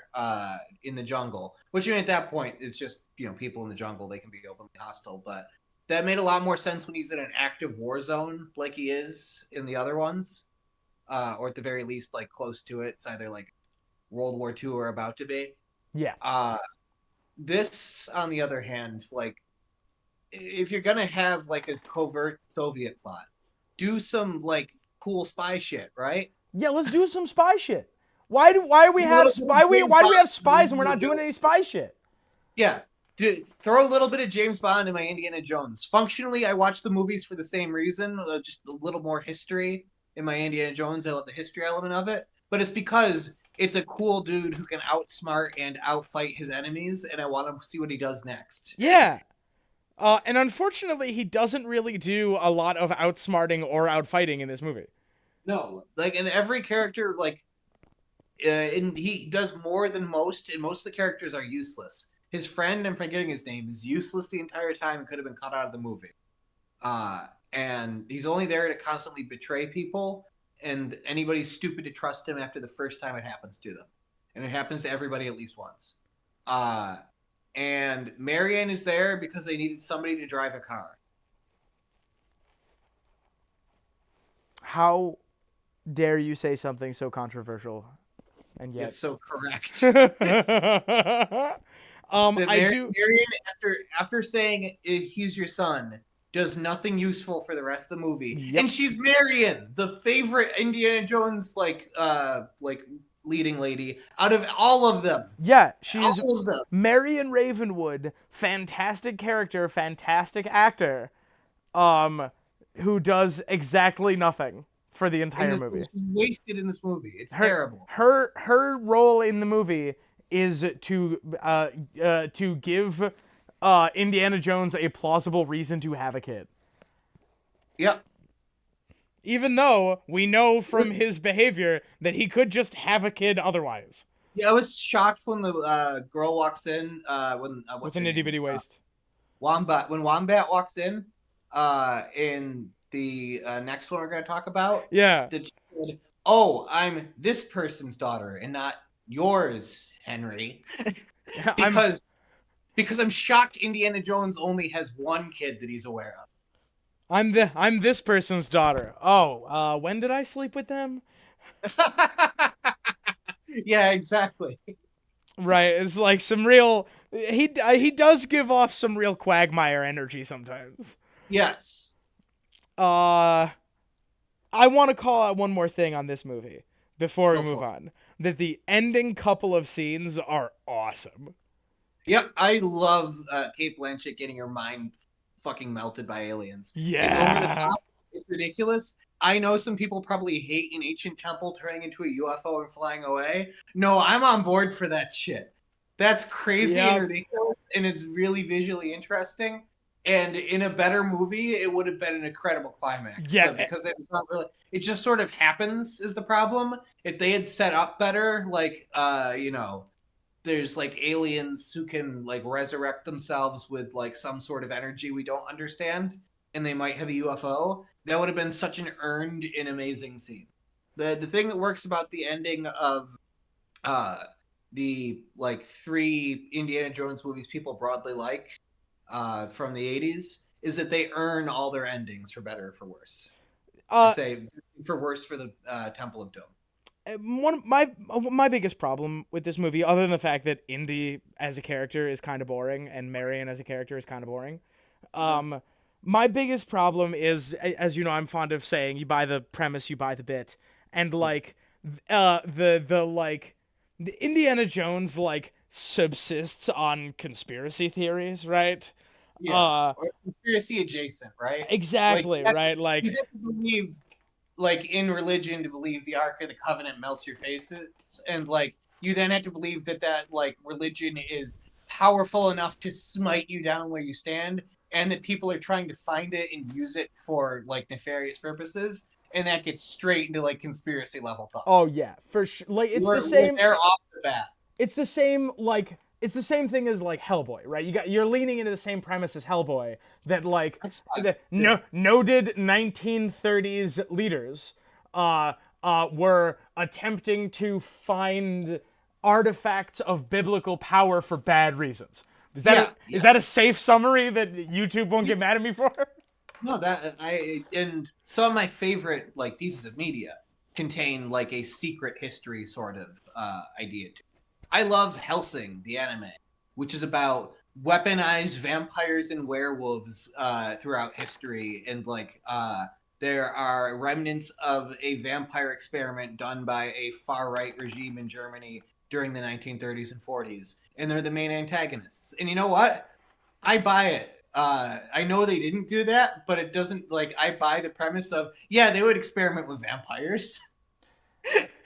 in the jungle. Which I mean, at that point, it's just people in the jungle. They can be openly hostile, but that made a lot more sense when he's in an active war zone like he is in the other ones, or at the very least, like close to it. It's either like World War II or about to be. Yeah. Uh, this, on the other hand, like if you're gonna have like a covert Soviet plot, do some like cool spy shit, right? Yeah, let's do some spy shit. Why do we A have little bit of James why do we Bond have in my spies and we're Indiana not doing Jones. any spy shit? Yeah, throw a little bit of James Bond in my Indiana Jones. Functionally, I watch the movies for the same reason, just a little more history in my Indiana Jones. I love the history element of it, but it's because it's a cool dude who can outsmart and outfight his enemies, and I want to see what he does next. Yeah. And unfortunately, he doesn't really do a lot of outsmarting or outfighting in this movie. No, like, and every character, like, and he does more than most, and most of the characters are useless. His friend, I'm forgetting his name, is useless the entire time and could have been cut out of the movie. And he's only there to constantly betray people, and anybody's stupid to trust him after the first time it happens to them. And it happens to everybody at least once. Uh, and Marianne is there because they needed somebody to drive a car. How dare you say something so controversial and yet It's so correct. That I do. Marion, after saying he's your son, does nothing useful for the rest of the movie, Yep. and she's Marion, the favorite Indiana Jones like leading lady out of all of them. Yeah, she's All of them. Marion Ravenwood, fantastic character, fantastic actor, who does exactly nothing for the In entire this movie. she's wasted in this movie. It's Her terrible. her role in the movie is to give Indiana Jones a plausible reason to have a kid. Yep. Even though we know from his behavior that he could just have a kid otherwise. Yeah, I was shocked when the girl walks in. When With what's a her nitty name? bitty waist. Wombat. When Wombat walks in the next one we're going to talk about, Yeah. that said, "Oh, I'm this person's daughter and not yours, Henry," I'm because I'm shocked Indiana Jones only has one kid that he's aware of. I'm this person's daughter. Oh, when did I sleep with them? Yeah, exactly. Right, it's like some real. He does give off some real Quagmire energy sometimes. Yes. Uh, I want to call out one more thing on this movie before we Go move for it. on. That the ending couple of scenes are awesome. Yep, I love Kate Blanchett getting her mind fucking melted by aliens. It's over the Yeah. top. It's ridiculous. I know some people probably hate an ancient temple turning into a UFO and flying away. No, I'm on board for that shit. That's crazy and Yep. ridiculous, and it's really visually interesting. And in a better movie, it would have been an incredible climax. Yeah. But because it was not really, it just sort of happens is the problem. If they had set up better, like there's like aliens who can like resurrect themselves with like some sort of energy we don't understand, and they might have a UFO. That would have been such an earned and amazing scene. The thing that works about the ending of uh the like three Indiana Jones movies people broadly like from the 80s is that they earn all their endings for better or for worse. I Uh, say for worse for the Temple of Doom. one of my biggest problem with this movie, other than the fact that Indy as a character is kind of boring and Marion as a character is kind of boring, Uh-huh. um, my biggest problem is, as you know, I'm fond of saying, you buy the premise, you buy the bit, and Yeah. like, the Indiana Jones like subsists on conspiracy theories, right? Yeah, Uh, or conspiracy adjacent, right? Like exactly, right, you like. have to believe, like in religion, to believe the Ark of the Covenant melts your faces, and like you then have to believe that like religion is powerful enough to smite you down where you stand, and that people are trying to find it and use it for like nefarious purposes, and that gets straight into like conspiracy level talk. Oh yeah, for sure. Like We're there off the bat. it's the same like it's the same thing as like Hellboy, right? You're leaning into the same premise as Hellboy that like That's fine. the Too. no noted 1930s leaders were attempting to find artifacts of biblical power for bad reasons. Yeah, Is yeah. that a safe summary that YouTube won't get mad at me for? No, that I and some of my favorite like pieces of media contain like a secret history sort of idea. I love Helsing, the anime, which is about weaponized vampires and werewolves throughout history, and like there are remnants of a vampire experiment done by a far right regime in Germany during the 1930s and 40s, and they're the main antagonists. And you know what? I buy it. I know they didn't do that, but it doesn't like I buy the premise of yeah, they would experiment with vampires.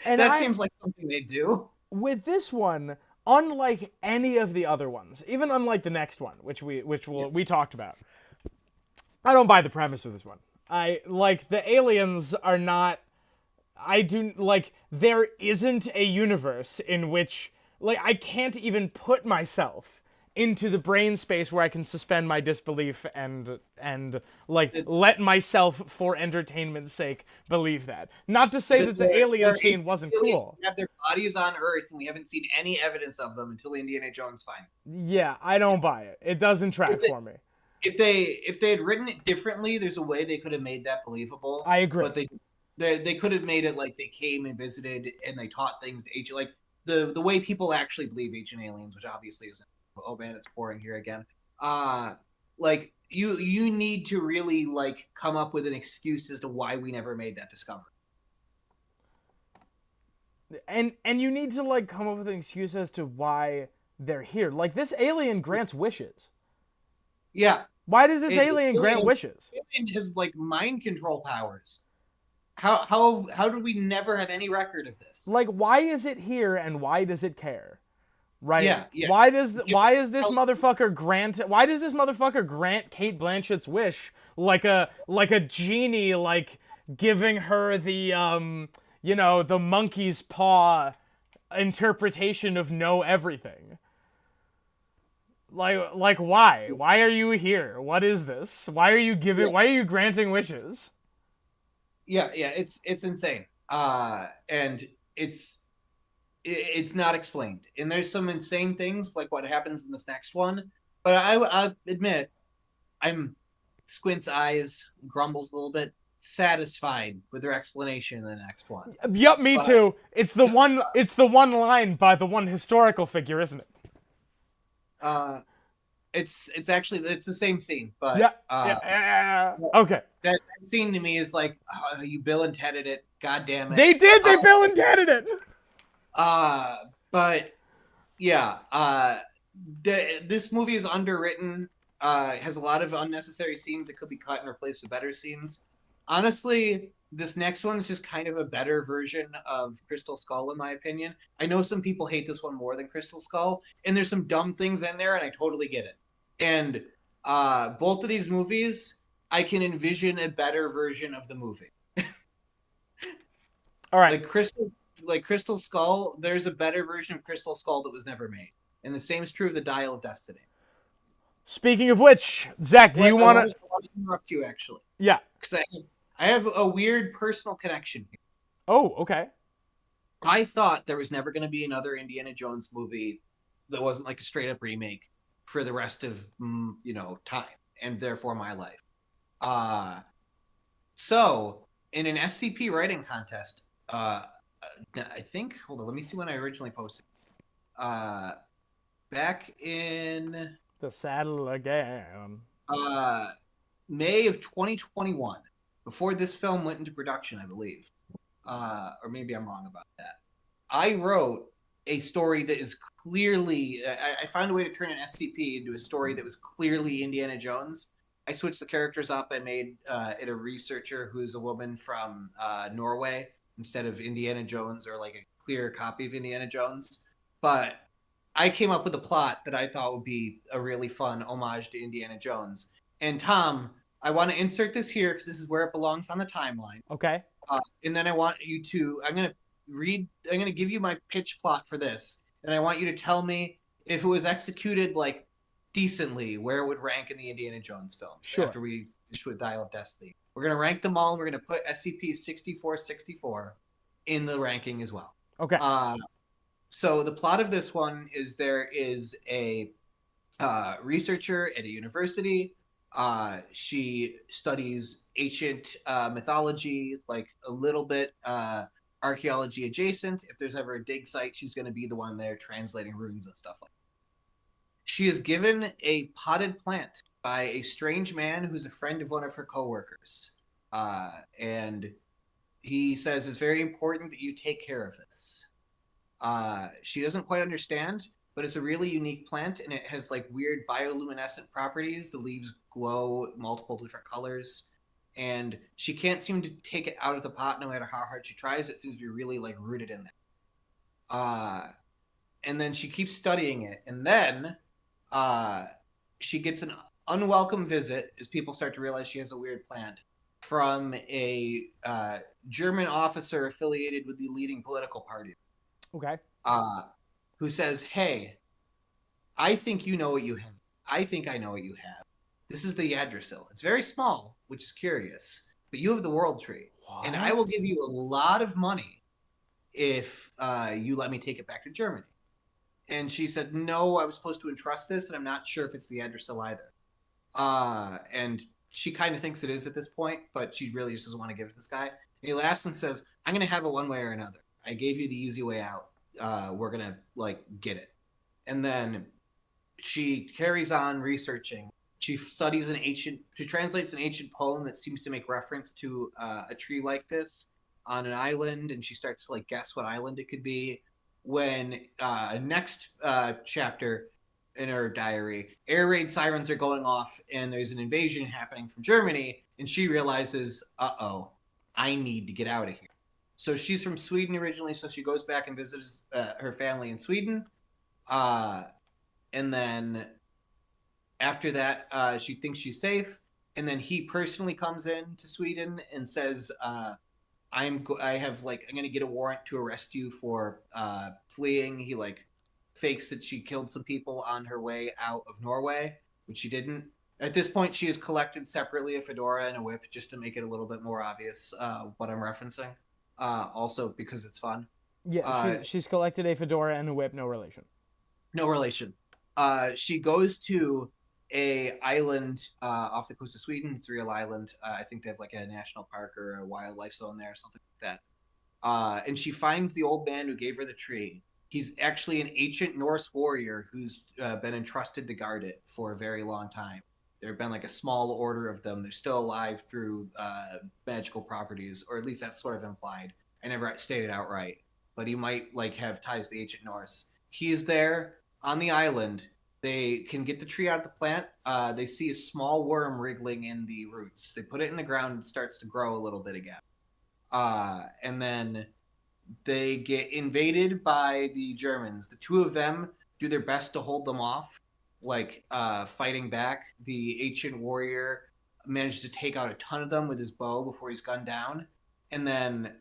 And That I seems like something they do. with this one, unlike any of the other ones, even unlike the next one, Yeah. we talked about, I don't buy the premise of this one. I like the aliens are not. I do like there isn't a universe in which like I can't even put myself into the brain space where I can suspend my disbelief and like The, let myself for entertainment's sake believe that. Not to say that the alien they're scene wasn't aliens cool. who have their bodies on Earth, and we haven't seen any evidence of them until Indiana Jones finds them. Yeah, I don't buy it. It doesn't If track they, for me. if they had written it differently, there's a way they could have made that believable. I agree. But they could have made it like they came and visited and they taught things to ancient, like the way people actually believe ancient aliens, which obviously isn't. Oh man, it's boring here again. Like you need to really like come up with an excuse as to why we never made that discovery. And you need to like come up with an excuse as to why they're here. Like this alien grants wishes. Yeah, Why does this alien grant wishes? alien has like mind control powers. How did we never have any record of this? Like why is it here and why does it care? Right? Yeah, yeah. Why is this motherfucker grant Kate Blanchett's wish like a genie like giving her the the monkey's paw interpretation of know everything. Like why? Why are you here? What is this? Yeah, Why are you granting wishes? yeah. It's insane. And it's not explained. And there's some insane things like what happens in this next one. But I admit, I'm squints eyes, grumbles a little bit, satisfied with their explanation in the next one. Yup, me But too. It's the one line by the one historical figure, isn't it? uh, it's actually it's the same scene, but Yeah. Yeah. Okay. that scene to me is like you Bill and Tedded it. God damn it. They did. They Uh, Bill and Ted'd it. but yeah, this movie is underwritten. Has a lot of unnecessary scenes that could be cut and replaced with better scenes. Honestly, this next one is just kind of a better version of Crystal Skull, in my opinion. I know some people hate this one more than Crystal Skull, and there's some dumb things in there, and I totally get it. And both of these movies, I can envision a better version of the movie. All right. Like Crystal Skull, there's a better version of Crystal Skull that was never made. And the same is true of the Dial of Destiny. Speaking of which, Zach, do you want to? I want to interrupt you actually, Yeah. because I have a weird personal connection here. Oh, okay. I thought there was never going to be another Indiana Jones movie that wasn't like a straight up remake for the rest of time, and therefore my life. So in an SCP writing contest. I think. Hold on, let me see when I originally posted. Uh, Back in The saddle again. uh May of 2021, before this film went into production, I believe. Or maybe I'm wrong about that. I wrote a story that is clearly. I found a way to turn an SCP into a story that was clearly Indiana Jones. I switched the characters up. I made it a researcher who's a woman from Norway instead of Indiana Jones or like a clear copy of Indiana Jones. But I came up with a plot that I thought would be a really fun homage to Indiana Jones. And Tom, I want to insert this here because this is where it belongs on the timeline. Okay. And then I want you to, I'm going to give you my pitch plot for this. And I want you to tell me if it was executed like decently, where it would rank in the Indiana Jones films Sure. after we finish with Dial of Destiny. We're going to rank them all and we're going to put SCP 6464 in the ranking as well. Okay. So the plot of this one is there is a researcher at a university. She studies ancient mythology, like a little bit archaeology adjacent. If there's ever a dig site, she's going to be the one there translating runes and stuff like that. She is given a potted plant by a strange man who's a friend of one of her coworkers. And he says it's very important that you take care of this. She doesn't quite understand, but it's a really unique plant and it has like weird bioluminescent properties. The leaves glow multiple different colors, and she can't seem to take it out of the pot no matter how hard she tries. It seems to be really like rooted in there. And then she keeps studying it, and then she gets an unwelcome visit as people start to realize she has a weird plant from a German officer affiliated with the leading political party. Okay. Who says, "Hey, I think you know what you have. I think I know what you have. This is the Yggdrasil. It's very small, which is curious, but you have the World Tree, and I will give you a lot of money if you let me take it back to Germany." And she said, "No, I was supposed to entrust this, and I'm not sure if it's the Yggdrasil either." And she kind of thinks it is at this point, but she really just doesn't want to give it to this guy. And he laughs and says, "I'm going to have it one way or another. I gave you the easy way out. We're going to like get it." And then she carries on researching. She translates an ancient poem that seems to make reference to a tree like this on an island, and she starts to like guess what island it could be. When next chapter in her diary, air raid sirens are going off, and there's an invasion happening from Germany, and she realizes, I need to get out of here. So she's from Sweden originally, so she goes back and visits her family in Sweden. And then after that, she thinks she's safe. And then he personally comes in to Sweden and says, I'm going to get a warrant to arrest you for fleeing. He like fakes that she killed some people on her way out of Norway, which she didn't. At this point, she has collected separately a fedora and a whip just to make it a little bit more obvious what I'm referencing. Also because it's fun. Yeah, she's collected a fedora and a whip, no relation. No relation. She goes to a island off the coast of Sweden. It's a real island. I think they have like a national park or a wildlife zone there or something like that. And she finds the old man who gave her the tree. He's actually an ancient Norse warrior who's been entrusted to guard it for a very long time. There have been like a small order of them. They're still alive through magical properties, or at least that's sort of implied. I never stated outright, but he might like have ties to the ancient Norse. He is there on the island. They can get the tree out of the plant. They see a small worm wriggling in the roots. They put it in the ground and it starts to grow a little bit again. And then they get invaded by the Germans. The two of them do their best to hold them off, like fighting back. The ancient warrior managed to take out a ton of them with his bow before he's gunned down. And then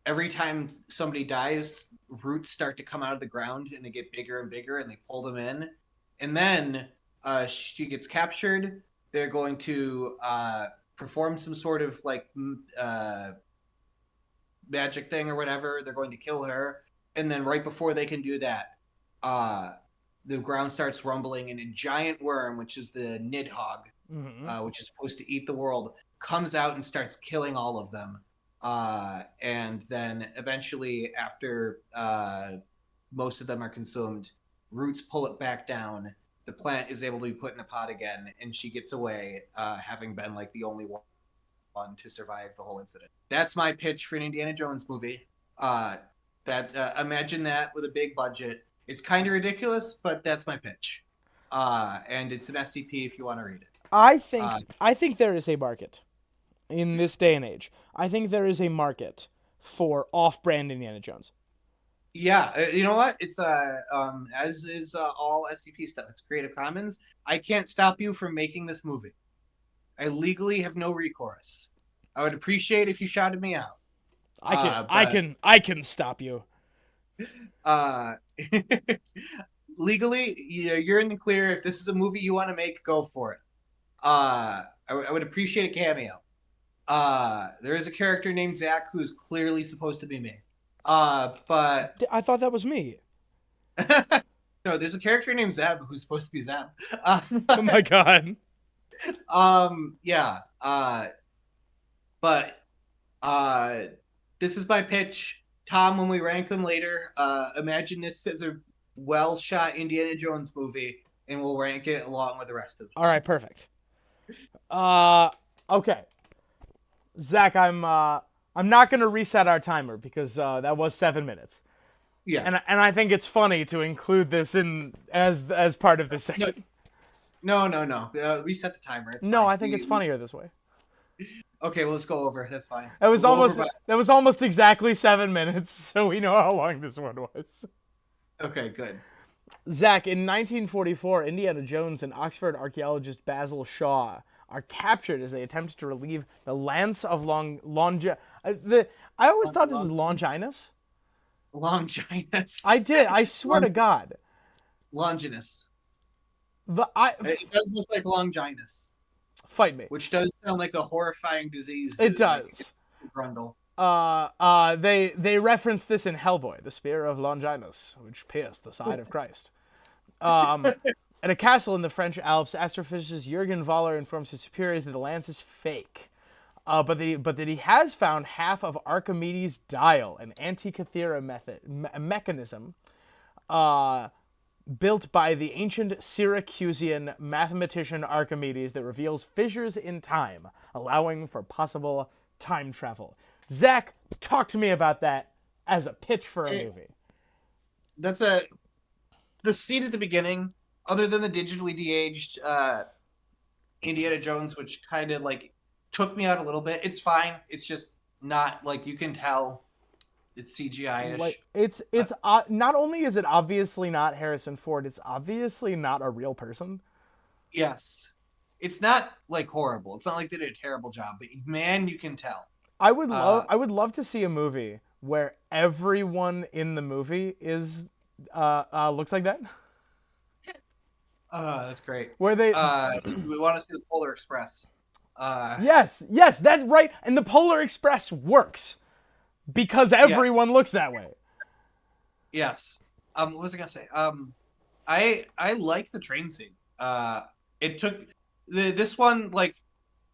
every time somebody dies, roots start to come out of the ground and they get bigger and bigger and they pull them in. And then she gets captured. They're going to perform some sort of like magic thing or whatever. They're going to kill her. And then right before they can do that, the ground starts rumbling and a giant worm, which is the Nidhogg, which is supposed to eat the world, comes out and starts killing all of them. And then eventually, after most of them are consumed, roots pull it back down. The plant is able to be put in a pot again, and she gets away, having been like the only one to survive the whole incident. That's my pitch for an Indiana Jones movie. Imagine that with a big budget. It's kind of ridiculous, but that's my pitch. And it's an SCP if you want to read it. I think there is a market in this day and age. I think there is a market for off-brand Indiana Jones. Yeah, you know what? It's as is all SCP stuff. It's Creative Commons. I can't stop you from making this movie. I legally have no recourse. I would appreciate if you shouted me out. I can stop you. Uh, legally, you're in the clear. If this is a movie you want to make, go for it. I would appreciate a cameo. There is a character named Zach who's clearly supposed to be me. But I thought that was me. no, there's a character named Zeb who's supposed to be Zeb. Oh my god. Yeah. But this is my pitch. Tom, when we rank them later, imagine this as a well-shot Indiana Jones movie, and we'll rank it along with the rest of them. All right, perfect. Okay. Zach, I'm not gonna reset our timer because that was 7 minutes. Yeah. And I think it's funny to include this in as part of this section. No. Reset the timer. It's no, fine. I think it's funnier this way. Okay, well, let's go over. That's fine. That was almost exactly 7 minutes, so we know how long this one was. Okay, good. Zach, in 1944, Indiana Jones and Oxford archaeologist Basil Shaw are captured as they attempt to relieve the Lance of I always thought this was Longinus. Longinus. I did. I swear to God. Longinus. It does look like Longinus. Fight me. Which does sound like a horrifying disease. It does. Grundle. They reference this in Hellboy, the spear of Longinus, which pierced the side of Christ. At a castle in the French Alps, astrophysicist Jürgen Voller informs his superiors that the lance is fake, but that he has found half of Archimedes' dial, an Antikythera mechanism built by the ancient Syracusan mathematician Archimedes that reveals fissures in time, allowing for possible time travel. Zach, talk to me about that as a pitch for a movie. The scene at the beginning, other than the digitally de-aged Indiana Jones, which kind of like took me out a little bit. It's fine. It's just not like you can tell it's CGI-ish. Like it's not only is it obviously not Harrison Ford, it's obviously not a real person. Yes. It's not like horrible. It's not like they did a terrible job, but man, you can tell. I would love to see a movie where everyone in the movie is looks like that. That's great. Where they we want to see the Polar Express. Yes, that's right. And the Polar Express works because everyone looks that way. Yes. What was I gonna say? I like the train scene. It took this one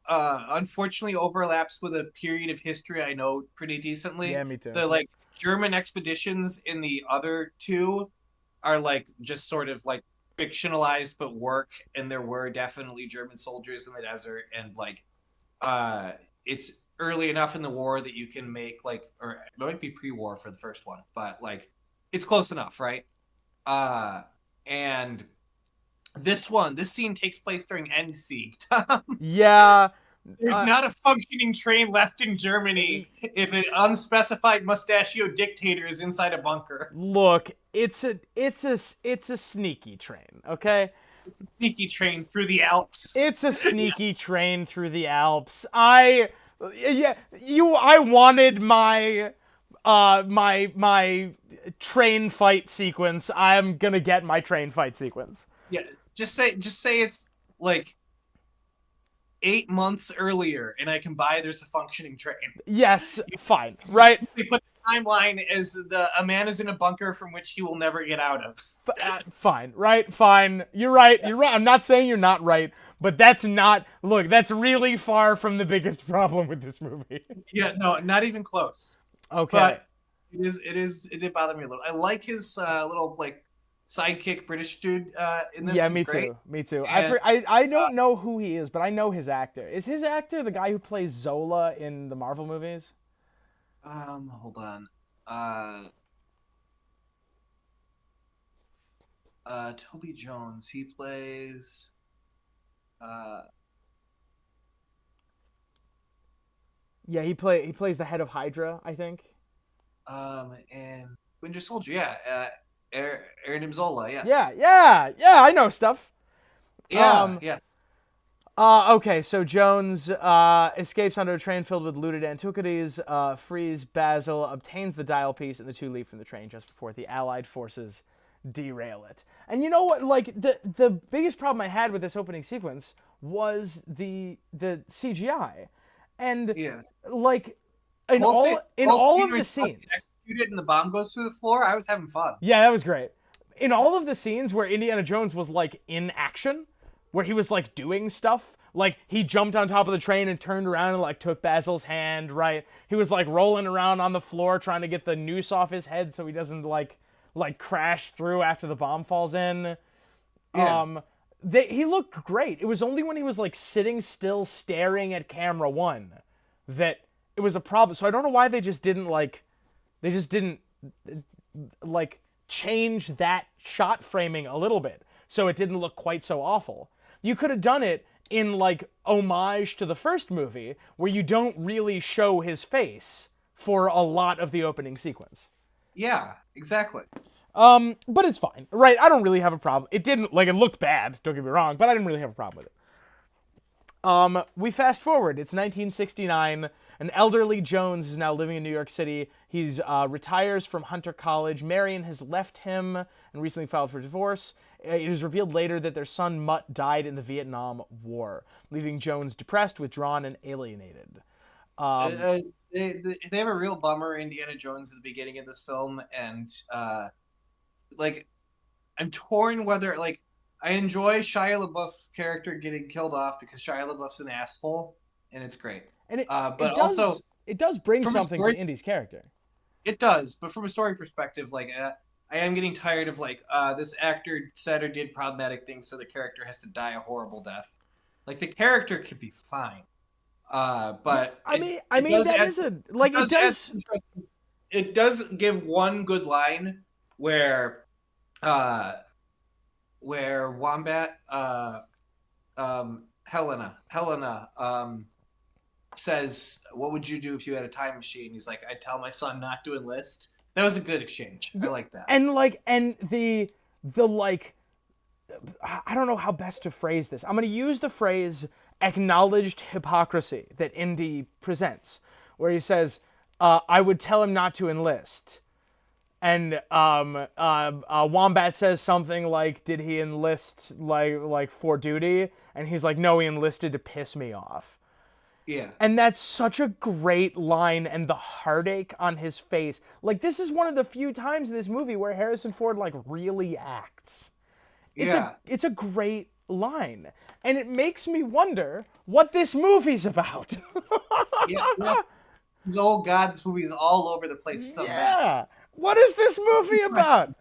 unfortunately overlaps with a period of history I know pretty decently. Yeah, me too. The German expeditions in the other two are just sort of fictionalized but work, and there were definitely German soldiers in the desert, and it's early enough in the war that you can make or it might be pre-war for the first one, but it's close enough, right? And this scene takes place during Endsieg. Yeah. There's not a functioning train left in Germany if an unspecified mustachioed dictator is inside a bunker. Look, it's a sneaky train, okay? Sneaky train through the Alps. It's a sneaky train through the Alps. I wanted my my train fight sequence. I'm gonna get my train fight sequence. Yeah, just say it's 8 months earlier, and I can buy there's a functioning train. Yes, fine, right? They put the timeline as a man is in a bunker from which he will never get out of. Fine, right? Fine. You're right. You're right. I'm not saying you're not right, but that's not. Look, that's really far from the biggest problem with this movie. Yeah, no, not even close. Okay. But it did bother me a little. I like his little like sidekick British dude in this. Yeah, He's me great. too. Me too. And I don't know who he is, but I know his actor. Is his actor the guy who plays Zola in the Marvel movies? hold on. Uh Toby Jones. He plays uh Yeah, he plays the head of Hydra, I think. and Winter Soldier. Yeah, Aaron Imzola. Yeah, Yes. yeah, yeah. I know stuff. Yeah. Um. Yes. Okay, so Jones escapes onto a train filled with looted antiquities, frees Basil, obtains the dial piece, and the two leave from the train just before the Allied forces derail it. And you know what? Like the biggest problem I had with this opening sequence was the CGI, and Yeah. like in Whole all scene of where the he's scenes. executed and the bomb goes through the floor. I was having fun. Yeah, that was great. In all of the scenes where Indiana Jones was like in action, where he was like doing stuff, like he jumped on top of the train and turned around and like took Basil's hand, right? He was like rolling around on the floor trying to get the noose off his head so he doesn't like crash through after the bomb falls in. Yeah. He looked great. It was only when he was like sitting still staring at camera one that it was a problem. So I don't know why they just didn't like change that shot framing a little bit so it didn't look quite so awful. You could have done it in like homage to the first movie where you don't really show his face for a lot of the opening sequence. Yeah. Exactly. But it's fine, right? I don't really have a problem. It didn't like it looked bad. Don't get me wrong, but I didn't really have a problem with it. We fast forward. It's 1969. An elderly Jones is now living in New York City. He's retires from Hunter College. Marion has left him and recently filed for divorce. It is revealed later that their son Mutt died in the Vietnam War, leaving Jones depressed, withdrawn, and alienated. Uh, they have a real bummer Indiana Jones at the beginning of this film, and like I'm torn whether like I enjoy Shia LaBeouf's character getting killed off because Shia LaBeouf's an asshole, and it's great. And But also it does bring from a something to story, Indy's character. it does. But from a story perspective, like I am getting tired of like this actor said or did problematic things, so the character has to die a horrible death. Like the character could be fine, but I mean that add, is a like it add does. some it does give one good line where uh where Wombat Helena says, "What would you do if you had a time machine?" He's like, "I'd tell my son not to enlist." That was a good exchange. I like that. And the like I don't know how best to phrase this. I'm going to use the phrase acknowledged hypocrisy that Indy presents, where he says, I would tell him not to enlist. And Wombat says something like, "Did he enlist like for duty?" And he's like, "No, he enlisted to piss me off." Yeah. And that's such a great line, and the heartache on his face. Like this is one of the few times in this movie where Harrison Ford like really acts. It's a great line, and it makes me wonder what this movie's about. Yeah. These old gods movies all over the place. It's a mess. Yeah. What is this movie about?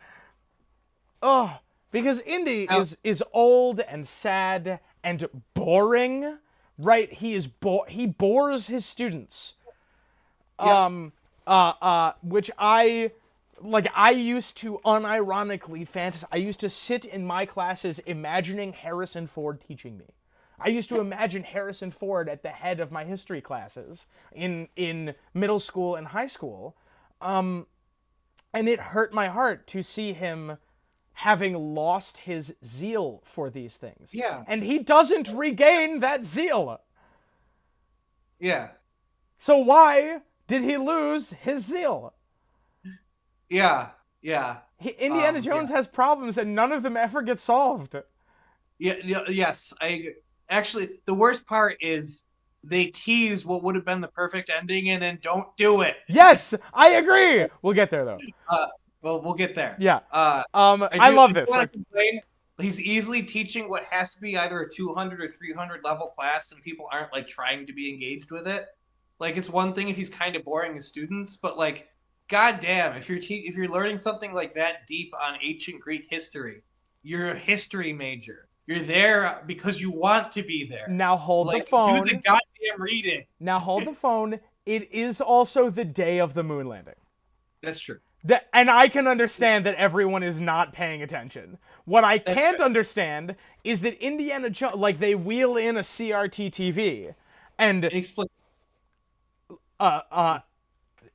Oh, because Indy is old and sad and boring, right? He bores his students. Which I used to unironically fantasize. I used to sit in my classes imagining Harrison Ford teaching me. I used to imagine Harrison Ford at the head of my history classes in middle school and high school. And it hurt my heart to see him having lost his zeal for these things. Yeah. And he doesn't regain that zeal. Yeah. So why did he lose his zeal? Yeah. Yeah. Indiana Jones has problems and none of them ever get solved. Yeah. Yes. Actually, the worst part is they tease what would have been the perfect ending and then don't do it. Yes, I agree. We'll get there though. Well, we'll get there. Yeah. I I love this. want to complain. he's easily teaching what has to be either a 200 or 300 level class, and people aren't like trying to be engaged with it. Like it's one thing if he's kind of boring his students, but like, goddamn, if you're learning something like that deep on ancient Greek history, you're a history major. You're there because you want to be there. Now hold the Like, do the phone. goddamn reading. Now hold the phone. It is also the day of the moon landing. That's true. And I can understand that everyone is not paying attention. What I That's can't fair. understand is that Indiana Jones, like they wheel in a CRT TV, and Explain. uh, uh,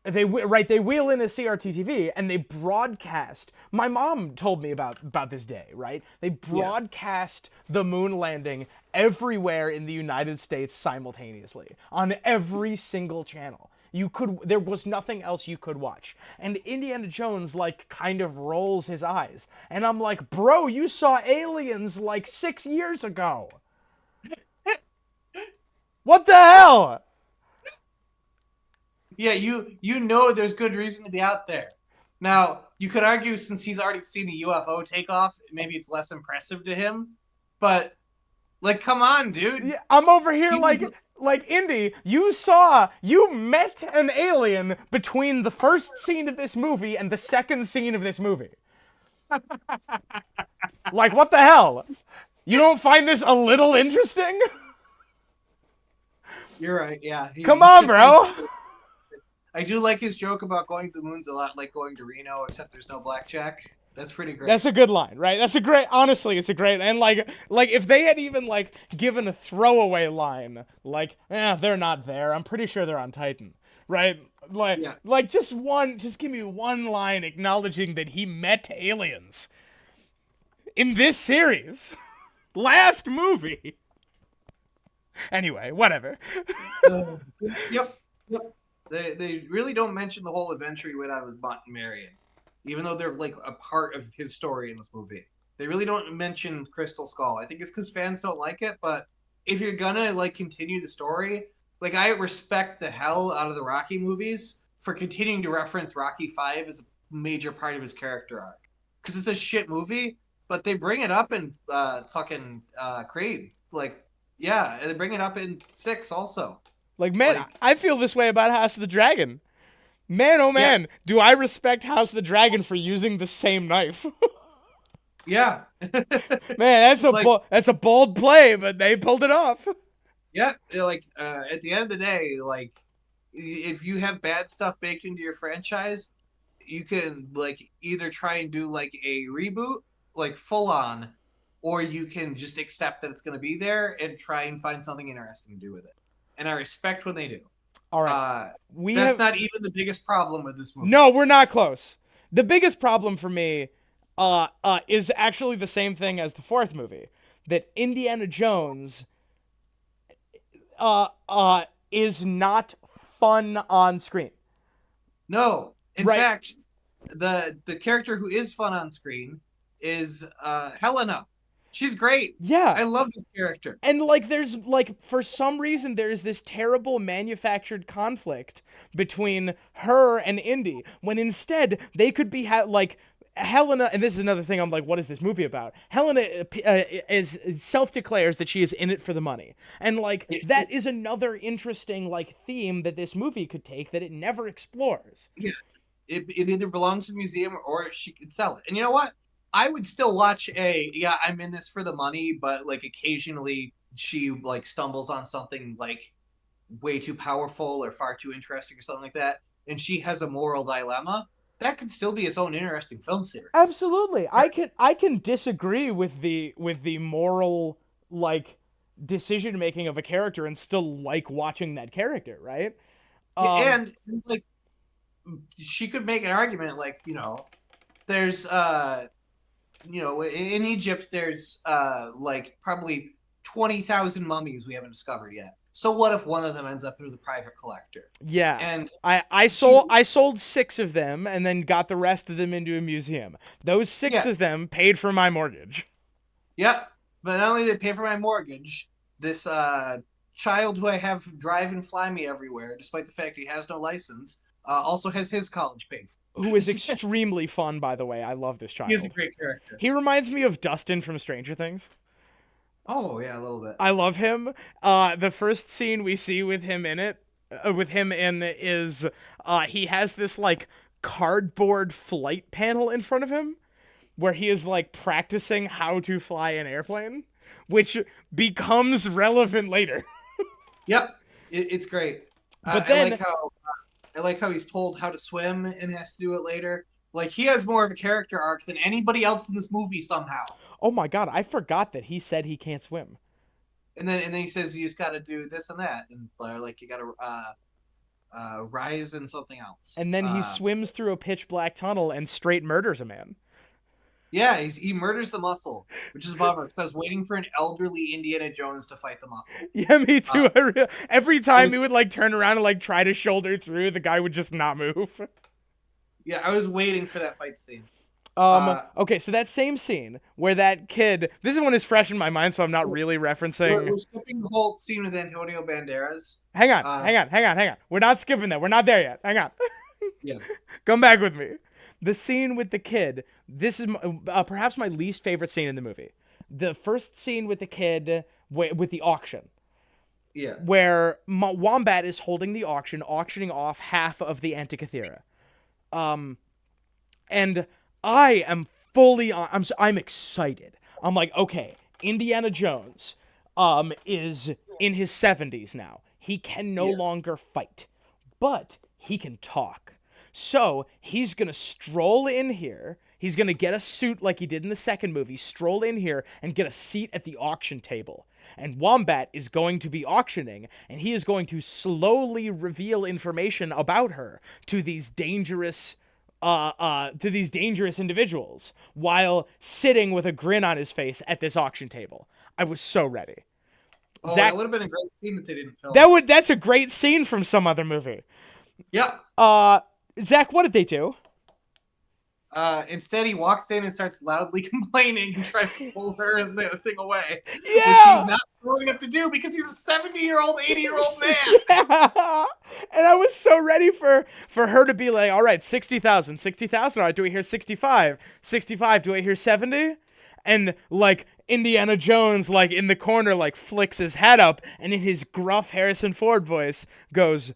they wheel in a CRT TV and they broadcast. My mom told me about this day, right? They Yeah. broadcast the moon landing everywhere in the United States simultaneously on every single channel. There was nothing else you could watch. And Indiana Jones like kind of rolls his eyes. And I'm like, "Bro, you saw Aliens like 6 years ago. What the hell?" Yeah, you know there's good reason to be out there. Now, you could argue since he's already seen a UFO takeoff, maybe it's less impressive to him. But like, come on, dude. Yeah, I'm over here He was like Indy, you met an alien between the first scene of this movie and the second scene of this movie. Like, what the hell? You don't find this a little interesting? You're right. Yeah. Come on, bro. I do like his joke about going to the moon's a lot like going to Reno, except there's no blackjack. That's pretty great. That's a good line, right? Honestly, it's a great, and like if they had even like given a throwaway line, like, they're not there. I'm pretty sure they're on Titan, right? Yeah. Just give me one line acknowledging that he met aliens in this series. Last movie. Anyway, whatever. Yep. Yep. They really don't mention the whole adventure he went on with Mont and Marion, even though they're like a part of his story in this movie. They really don't mention Crystal Skull. I think it's because fans don't like it, but if you're gonna like continue the story, like I respect the hell out of the Rocky movies for continuing to reference Rocky 5 as a major part of his character arc. Because it's a shit movie, but they bring it up in fucking Creed. Like, yeah, and they bring it up in 6 also. Like, man, Like, I feel this way about House of the Dragon. Man, oh yeah, man, do I respect House of the Dragon for using the same knife. yeah. Man, Like, that's a bold play, but they pulled it off. yeah, like at the end of the day, like if you have bad stuff baked into your franchise, you can like either try and do like a reboot, like full on, or you can just accept that it's going to be there and try and find something interesting to do with it. And I respect when they do. All right. That's not even the biggest problem with this movie. No, we're not close. The biggest problem for me is actually the same thing as the fourth movie. That Indiana Jones is not fun on screen. No. In Right. fact, the character who is fun on screen is Helena. She's great. Yeah. I love this character. And like there's like for some reason there's this terrible manufactured conflict between her and Indy when instead they could be like Helena, and this is another thing I'm like, what is this movie about? Helena is self-declares that she is in it for the money. And like that is another interesting like theme that this movie could take that it never explores. Yeah. It either belongs to a museum or she could sell it. And you know what? I would still watch I'm in this for the money, but like occasionally she like stumbles on something like way too powerful or far too interesting or something like that, and she has a moral dilemma. That could still be its own interesting film series. Absolutely. I can disagree with the moral like decision making of a character and still like watching that character, right? And like she could make an argument like, there's in Egypt there's like probably 20,000 mummies we haven't discovered yet. So what if one of them ends up with a private collector? Yeah. And I sold 6 of them and then got the rest of them into a museum. Those 6 of them paid for my mortgage. Yep. But not only did they pay for my mortgage, this child who I have drive and fly me everywhere, despite the fact he has no license, also has his college paid for. who is extremely fun, by the way. I love this He is a child. great character. He reminds me of Dustin from Stranger Things. Oh yeah, a little bit. I love him. The first scene we see with him in it, is he has this like cardboard flight panel in front of him where he is like practicing how to fly an airplane, which becomes relevant later. Yep, it's great. But I then, like how he's told how to swim and has to do it later. Like he has more of a character arc than anybody else in this movie somehow. oh my god, I forgot that he said he can't swim. And then he says you just got to do this and that, and like you got to rise in something else. And then he swims through a pitch black tunnel and straight murders a man. Yeah, he murders the muscle, which is a bummer because I was waiting for an elderly Indiana Jones to fight the muscle. Yeah, me too. Every I time was, he would like turn around and like try to shoulder through, the guy would just not move. yeah, I was waiting for that fight scene. Okay, so that same scene where that kid, this is one is fresh in my mind, so I'm not really referencing. We're skipping the whole scene with Antonio Banderas. Hang on. We're not skipping that. We're not there yet. Hang on. Yeah. Come back with me. The scene with the kid. This is perhaps my least favorite scene in the movie. The first scene with the kid with the auction, Yeah. where Wombat is holding the auction, auctioning off half of the Antikythera. And I am fully on. I'm excited. I'm like, okay, Indiana Jones, is in his 70s now. He can no longer fight, but he can talk. So he's gonna stroll in here. He's gonna get a suit like he did in the second movie, stroll in here and get a seat at the auction table. And Wombat is going to be auctioning, and he is going to slowly reveal information about her to these dangerous individuals while sitting with a grin on his face at this auction table. I was so ready. Oh, Zach, that would have been a great scene that they didn't film. that's a great scene from some other movie. Yep. Zach, what did they do? Instead, he walks in and starts loudly complaining and tries to pull her and the thing away, which Yeah. he's not strong enough to do because he's a 70-year-old, 80-year-old man. Yeah. And I was so ready for her to be like, all right, 60,000. All right, do we hear 65? 65, do I hear 70? And like Indiana Jones, like in the corner, like flicks his head up and in his gruff Harrison Ford voice goes,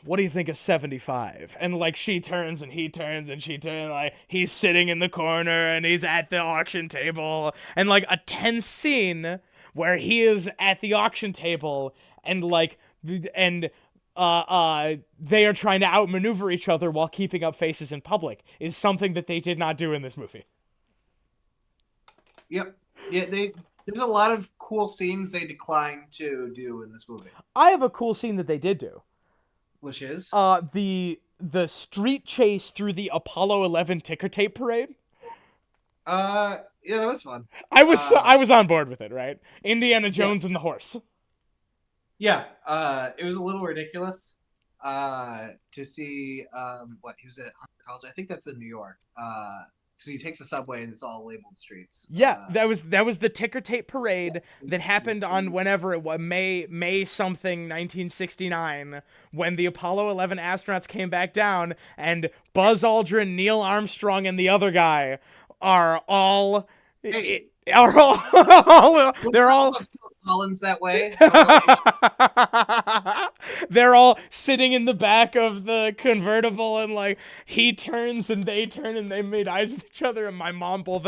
what do you think of 75? And like she turns and he turns and she turns, like he's sitting in the corner and he's at the auction table, and like a tense scene where he is at the auction table and like and they are trying to outmaneuver each other while keeping up faces in public is something that they did not do in this movie. Yep. Yeah, there's a lot of cool scenes they declined to do in this movie. I have a cool scene that they did do. Which is? The street chase through the Apollo 11 ticker tape parade. Yeah, that was fun. I was on board with it, right? Indiana Jones and the horse. Yeah, it was a little ridiculous to see what he was at Hunter College. I think that's in New York. Because he takes the subway and it's all labeled streets. Yeah, that was the ticker tape parade that happened on whenever it was May something 1969 when the Apollo 11 astronauts came back down and Buzz Aldrin, Neil Armstrong, and the other guy are all they're all Collins that way. They're all sitting in the back of the convertible and like he turns and they turn and they made eyes at each other, and my mom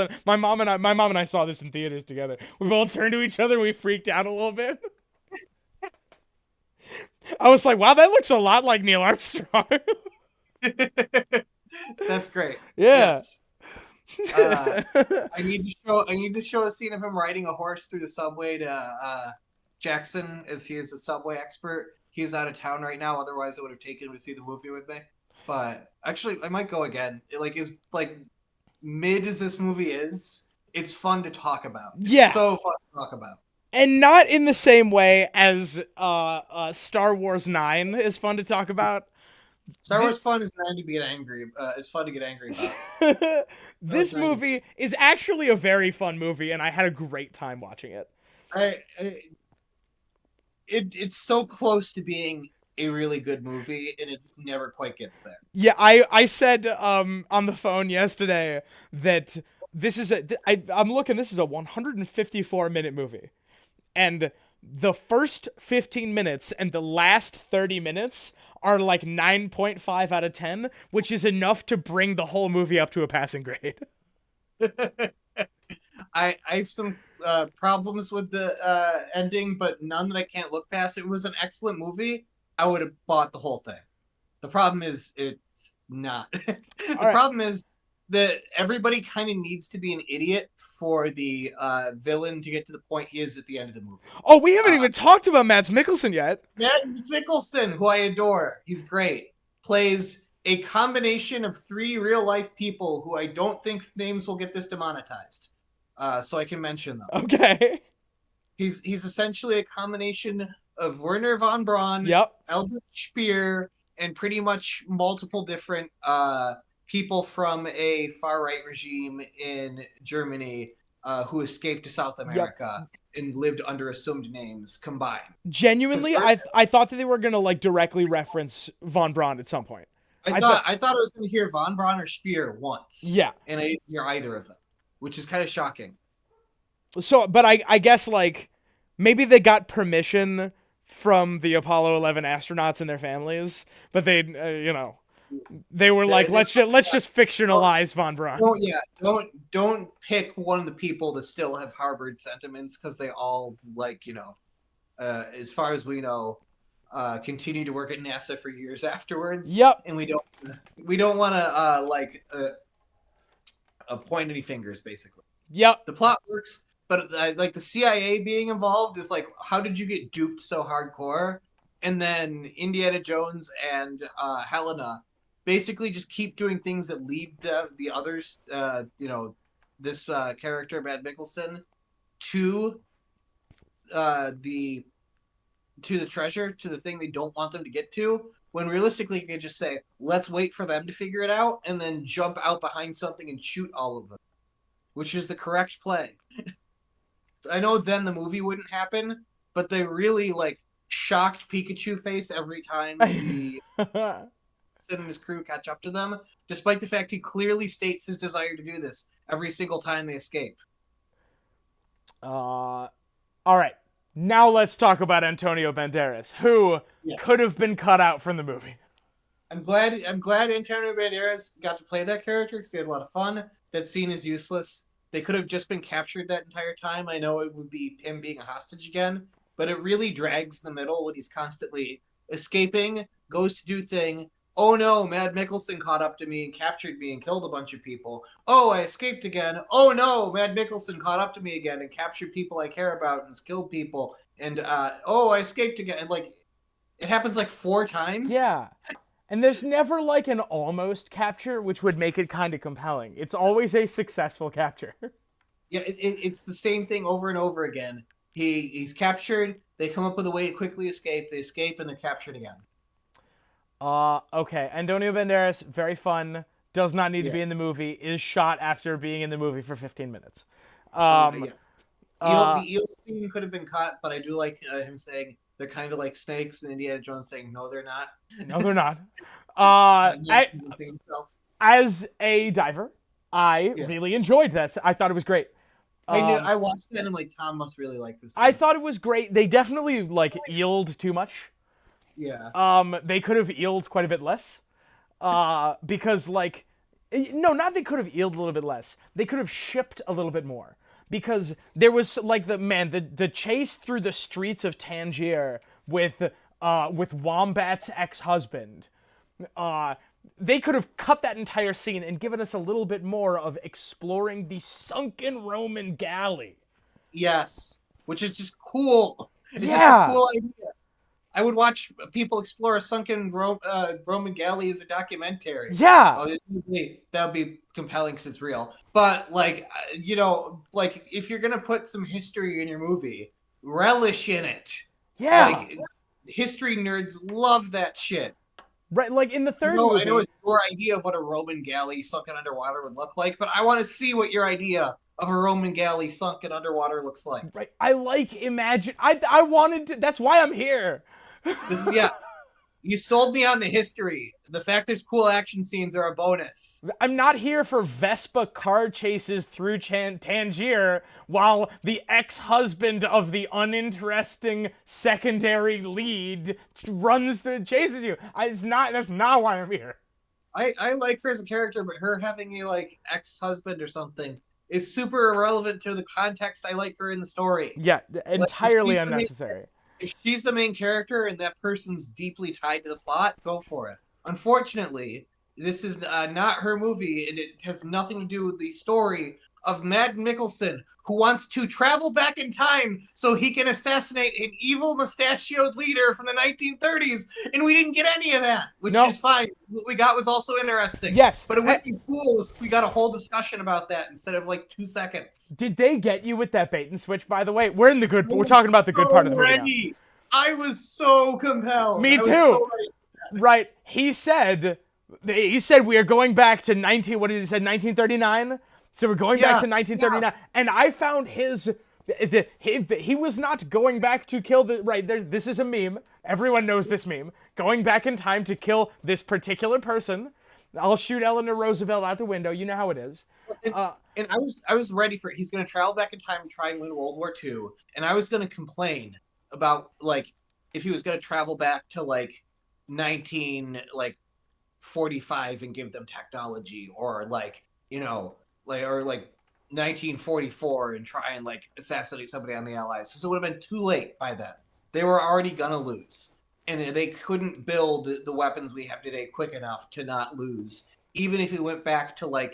and I saw this in theaters together. We both turned to each other, we freaked out a little bit. I was like, wow, that looks a lot like Neil Armstrong. That's great. Yeah. Yes. I need to show a scene of him riding a horse through the subway to Jackson, as he is a subway expert. He's out of town right now, otherwise I would have taken him to see the movie with me. But actually I might go again. It is mid as this movie is, it's fun to talk about. It's so fun to talk about. And not in the same way as Star Wars 9 is fun to talk about. Star Wars fun is fun to get angry about. This movie is actually a very fun movie, and I had a great time watching it. It's so close to being a really good movie, and it never quite gets there. Yeah, I said on the phone yesterday that this is I'm looking, this is a 154-minute movie. And the first 15 minutes and the last 30 minutes are like 9.5 out of 10, which is enough to bring the whole movie up to a passing grade. I have some problems with the ending, but none that I can't look past. It was an excellent movie. I would have bought the whole thing. The problem is it's not. All The right. problem is that everybody kind of needs to be an idiot for the villain to get to the point he is at the end of the movie. Oh, we haven't Uh, even talked about Mads Mikkelsen yet. Matt Mickelson, who I adore, he's great, plays a combination of three real life people who I don't think names will get this demonetized. So I can mention them. Okay. He's essentially a combination of Werner von Braun, Yep. Albert Speer, and pretty much multiple different people from a far right regime in Germany who escaped to South Yep. America and lived under assumed names combined. Because Genuinely, I thought that they were gonna like directly reference Von Braun at some point. I thought, I thought I was going to hear von Braun or Speer once, yeah. and I didn't hear either of them, which is kind of shocking. So, but I guess like maybe they got permission from the Apollo 11 astronauts and their families, but they, they were like, let's just fictionalize Von Braun. Well, yeah, don't pick one of the people that still have harbored sentiments because they all as far as we know, continue to work at NASA for years afterwards. Yep. And we don't want to point any fingers. Basically, Yep. the plot works, but like the CIA being involved is like, how did you get duped so hardcore? And then Indiana Jones and Helena basically just keep doing things that lead the others, this character, Matt Mickelson, to the treasure, to the thing they don't want them to get to. When realistically, you could just say, let's wait for them to figure it out and then jump out behind something and shoot all of them, which is the correct play. I know then the movie wouldn't happen, but they really shocked Pikachu face every time the Sid and his crew catch up to them, despite the fact he clearly states his desire to do this every single time they escape. All right. Now let's talk about Antonio Banderas, who could have been cut out from the movie. I'm glad Antonio Banderas got to play that character because he had a lot of fun. That scene is useless. They could have just been captured that entire time. I know it would be him being a hostage again, but it really drags the middle when he's constantly escaping, goes to do thing. Oh no, Mad Mickelson caught up to me and captured me and killed a bunch of people. Oh, I escaped again. Oh no, Mad Mickelson caught up to me again and captured people I care about and killed people. And oh, I escaped again. And, it happens 4 times. Yeah. And there's never an almost capture, which would make it kind of compelling. It's always a successful capture. Yeah, it's the same thing over and over again. He's captured. They come up with a way to quickly escape. They escape and they're captured again. Okay. Antonio Banderas, very fun. Does not need to be in the movie. Is shot after being in the movie for 15 minutes. The eel scene could have been cut, but I do like him saying they're kind of like snakes, and Indiana Jones saying no, they're not. No, they're not. As a diver, I really enjoyed that. I thought it was great. I watched that and Tom must really like this scene. I thought it was great. They definitely eeled too much. Yeah. They could have eeled quite a bit less. Because no, not they could have eeled a little bit less. They could have shipped a little bit more. Because there was the chase through the streets of Tangier with Wombat's ex-husband. They could have cut that entire scene and given us a little bit more of exploring the sunken Roman galley. Yes, which is just cool. It's just a cool idea. I would watch people explore a sunken Roman galley as a documentary. Yeah. That would be compelling because it's real. But, if you're going to put some history in your movie, relish in it. Yeah. History nerds love that shit. Right, in the third movie. I know it's your idea of what a Roman galley sunken underwater would look like, but I want to see what your idea of a Roman galley sunken underwater looks like. Right. I wanted to, that's why I'm here. You sold me on the history. The fact there's cool action scenes are a bonus. I'm not here for Vespa car chases through Tangier while the ex-husband of the uninteresting secondary lead chases you. That's not why I'm here. I like her as a character, but her having a like ex-husband or something is super irrelevant to the context. I like her in the story. Yeah, Like entirely unnecessary. if she's the main character and that person's deeply tied to the plot, go for it. Unfortunately, this is not her movie, and it has nothing to do with the story of Mads Mikkelsen, who wants to travel back in time so he can assassinate an evil mustachioed leader from the 1930s, and we didn't get any of that, which is fine. What we got was also interesting. Yes, but it would be cool if we got a whole discussion about that instead of like 2 seconds. Did they get you with that bait and switch? By the way, we're talking about the good part of the movie now. I was so compelled. Me too. Right. He said we are going back to 1939. So we're going back to 1939, and I found he was not going back to kill the right. This is a meme. Everyone knows this meme. Going back in time to kill this particular person. I'll shoot Eleanor Roosevelt out the window. You know how it is. And I was ready for it. He's going to travel back in time and try and win World War II. And I was going to complain about like if he was going to travel back to like 1945 and give them technology, or like or like 1944 and try and like assassinate somebody on the Allies, because it would have been too late by then. They were already gonna lose, and they couldn't build the weapons we have today quick enough to not lose, even if we went back to early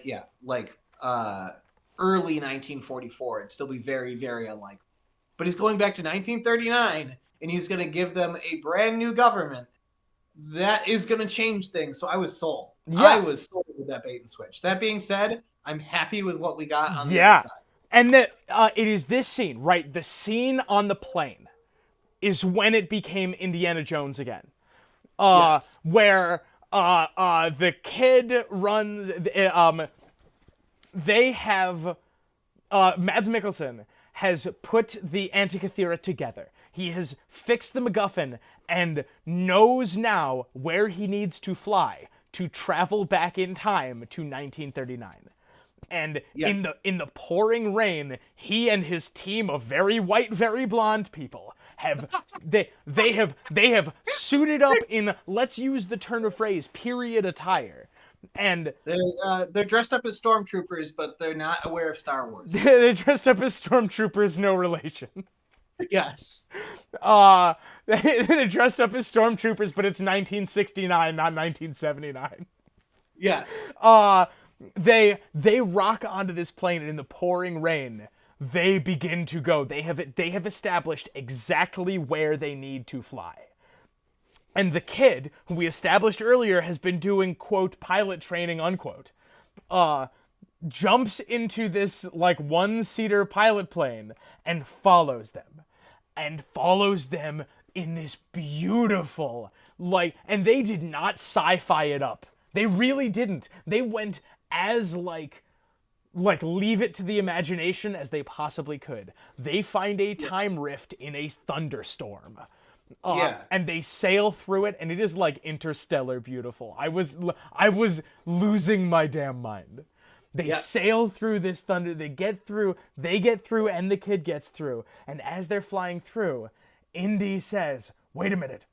1944. It'd still be very, very unlikely. But he's going back to 1939, and he's going to give them a brand new government that is going to change things. So I was sold. Yeah. I was sold with that bait and switch. That being said, I'm happy with what we got on the other side. And it is this scene, right? The scene on the plane is when it became Indiana Jones again. Yes. Where the kid runs. They have Mads Mikkelsen has put the Antikythera together. He has fixed the MacGuffin and knows now where he needs to fly to travel back in time to 1939. And in the pouring rain, he and his team of very white, very blonde people have they have suited up in, let's use the turn of phrase, period attire. And they're dressed up as stormtroopers, but they're not aware of Star Wars. They're dressed up as stormtroopers, no relation. Yes. They're dressed up as stormtroopers, but it's 1969, not 1979. Yes. They rock onto this plane, and in the pouring rain, they begin to go. They have established exactly where they need to fly. And the kid, who we established earlier, has been doing, quote, pilot training, unquote, jumps into this, like, one-seater pilot plane and follows them. And follows them in this beautiful, like, and they did not sci-fi it up. They really didn't. They went as, like leave it to the imagination as they possibly could. They find a time rift in a thunderstorm. And they sail through it, and it is like interstellar beautiful. I was losing my damn mind. They sail through this thunder. They get through, and the kid gets through. And as they're flying through, Indy says, wait a minute.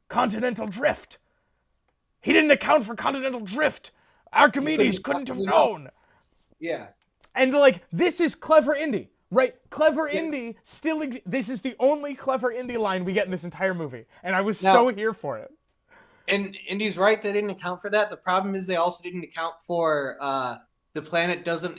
Continental drift. He didn't account for continental drift. Archimedes couldn't have known. Yeah. And like, this is clever Indy. Right, clever Indy still. This is the only clever Indy line we get in this entire movie, and I was so here for it. And Indy's right; they didn't account for that. The problem is they also didn't account for the planet doesn't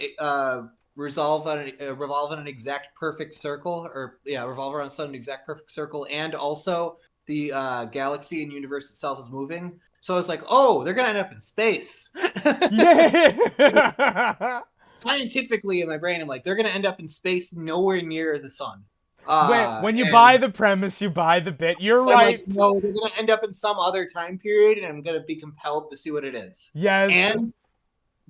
revolve on an exact perfect circle, revolve around some exact perfect circle, and also the galaxy and universe itself is moving. So I was like, oh, they're gonna end up in space. Yeah. Scientifically in my brain, I'm like, they're going to end up in space nowhere near the sun. When you buy the premise, you buy the bit. You're right. Like, no, they're going to end up in some other time period, and I'm going to be compelled to see what it is. Yes. And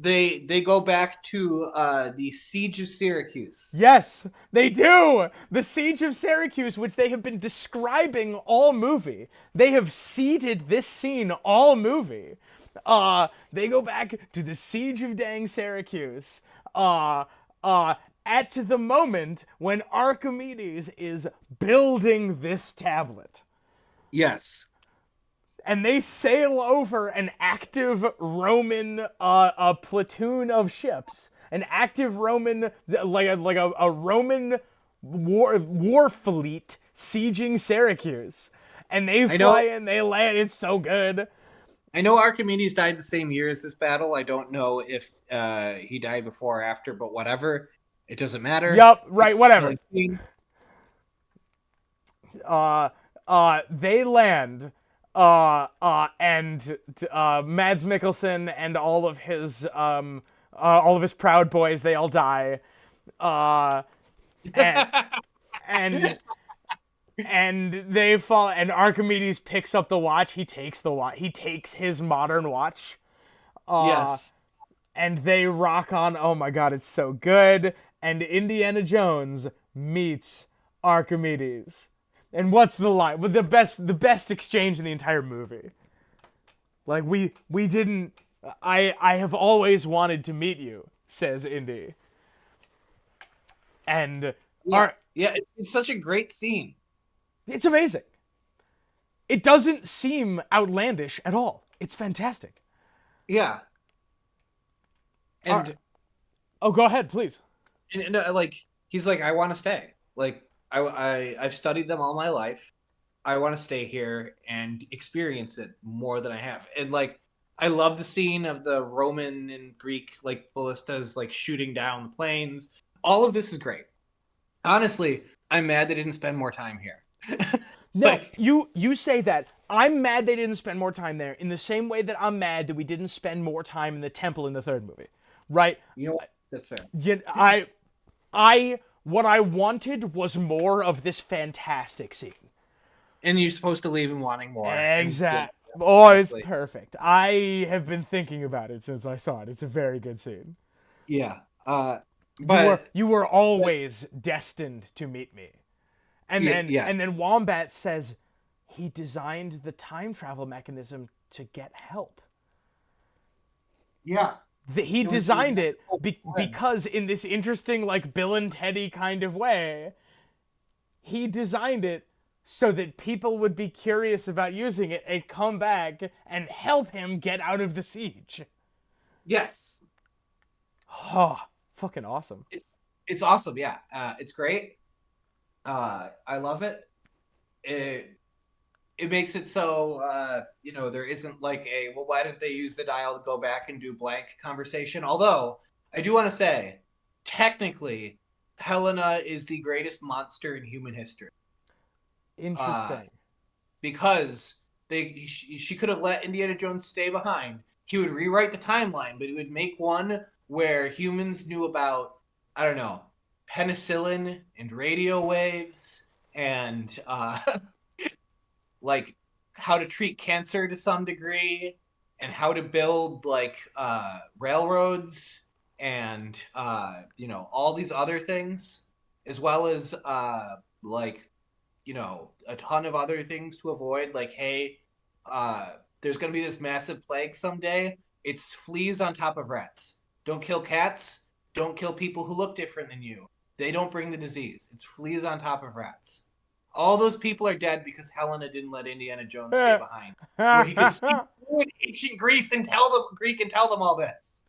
they go back to the Siege of Syracuse. Yes, they do. The Siege of Syracuse, which they have been describing all movie. They have seeded this scene all movie. They go back to the Siege of dang Syracuse. Uh, at the moment when Archimedes is building this tablet. Yes. And they sail over an active Roman a platoon of ships, an active Roman a Roman war fleet sieging Syracuse, and they fly in, they land. It's so good. I know Archimedes died the same year as this battle. I don't know if he died before or after, but whatever. It doesn't matter. Yup, right, whatever. They land. And Mads Mikkelsen and all of his Proud Boys, they all die. And and they fall. And Archimedes picks up the watch. He takes the watch. He takes his modern watch. Yes. And they rock on. Oh my god, it's so good. And Indiana Jones meets Archimedes. And what's the line? Well, the best exchange in the entire movie. Like we didn't. I have always wanted to meet you, says Indy. And it's such a great scene. It's amazing. It doesn't seem outlandish at all. It's fantastic. Yeah. And oh, go ahead, please. And like he's like, I want to stay. Like I've studied them all my life. I want to stay here and experience it more than I have. And like, I love the scene of the Roman and Greek like ballistas like shooting down the planes. All of this is great. Honestly, I'm mad they didn't spend more time here. No, you say that. I'm mad they didn't spend more time there in the same way that I'm mad that we didn't spend more time in the temple in the third movie. Right? You know what? That's fair. What I wanted was more of this fantastic scene. And you're supposed to leave him wanting more. Exactly. Oh, it's perfect. I have been thinking about it since I saw it. It's a very good scene. Yeah. But you were always destined to meet me. And then Wombat says he designed the time travel mechanism to get help. Yeah. He designed it because in this interesting, like, Bill and Teddy kind of way, he designed it so that people would be curious about using it and come back and help him get out of the siege. Yes. Oh, fucking awesome. It's awesome, yeah. It's great. I love it. It makes it so, there isn't like well, why didn't they use the dial to go back and do blank conversation? Although, I do want to say, technically, Helena is the greatest monster in human history. Interesting. Because she could have let Indiana Jones stay behind. He would rewrite the timeline, but he would make one where humans knew about, I don't know, penicillin and radio waves and like how to treat cancer to some degree and how to build like railroads and all these other things, as well as a ton of other things to avoid. Like, hey, there's going to be this massive plague someday. It's fleas on top of rats. Don't kill cats. Don't kill people who look different than you. They don't bring the disease. It's fleas on top of rats. All those people are dead because Helena didn't let Indiana Jones stay behind, where he could speak fluent ancient Greek and tell them all this.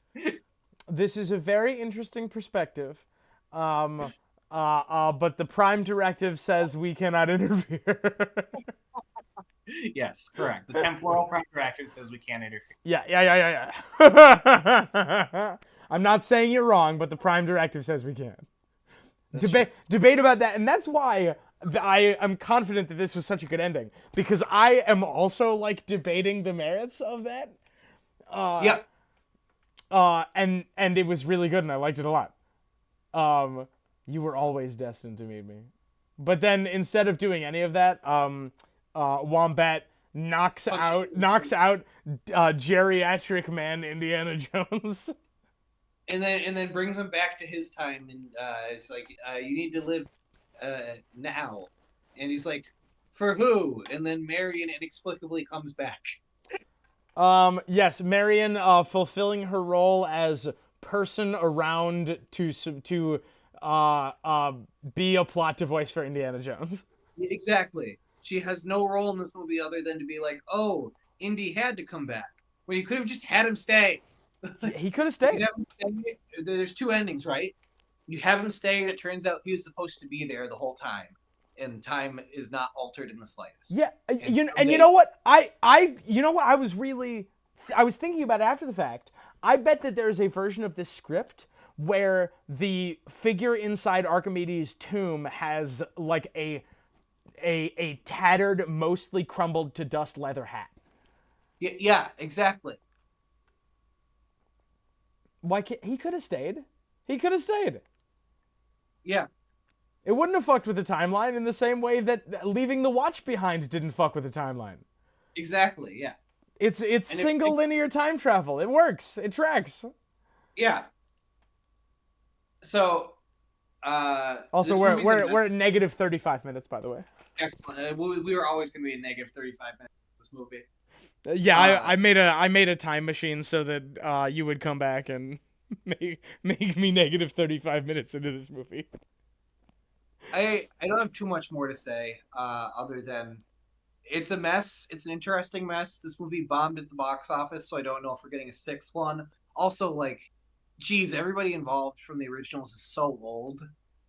This is a very interesting perspective, but the Prime Directive says we cannot interfere. Yes, correct. The temporal Prime Directive says we can't interfere. Yeah. I'm not saying you're wrong, but the Prime Directive says we can. Debate about that, and that's why I am confident that this was such a good ending, because I am also like debating the merits of that. Yep. And it was really good, and I liked it a lot. You were always destined to meet me, but then instead of doing any of that, Wombat knocks out geriatric man Indiana Jones. and then brings him back to his time, and it's like, you need to live now, and he's like, for who? And then Marion inexplicably comes back. Yes, Marion fulfilling her role as person around to uh, uh, be a plot device for Indiana Jones. Exactly. She has no role in this movie other than to be like, oh, Indy had to come back. Well, you could have just had him stay. He could have You could stayed. have him stay. There's two endings, right? You have him stay, and it turns out he was supposed to be there the whole time, and time is not altered in the slightest. Yeah, And you someday, know what? You know what I was thinking about after the fact. I bet that there's a version of this script where the figure inside Archimedes' tomb has like a tattered, mostly crumbled to dust leather hat. yeah, exactly. Why can't he could have stayed? He could have stayed. Yeah, It wouldn't have fucked with the timeline in the same way that leaving the watch behind didn't fuck with the timeline. exactly. Yeah, It's and if single linear time travel. It works. It tracks. yeah, so Also, this movie's a we're at negative 35 minutes, by the way. excellent. We were always going to be a negative 35 minutes in this movie. Yeah, Uh, I made a time machine so that you would come back and make me negative 35 minutes into this movie. I don't have too much more to say other than it's a mess. It's an interesting mess. This movie bombed at the box office, so I don't know if we're getting a sixth one. Also, like, geez, everybody involved from the originals is so old.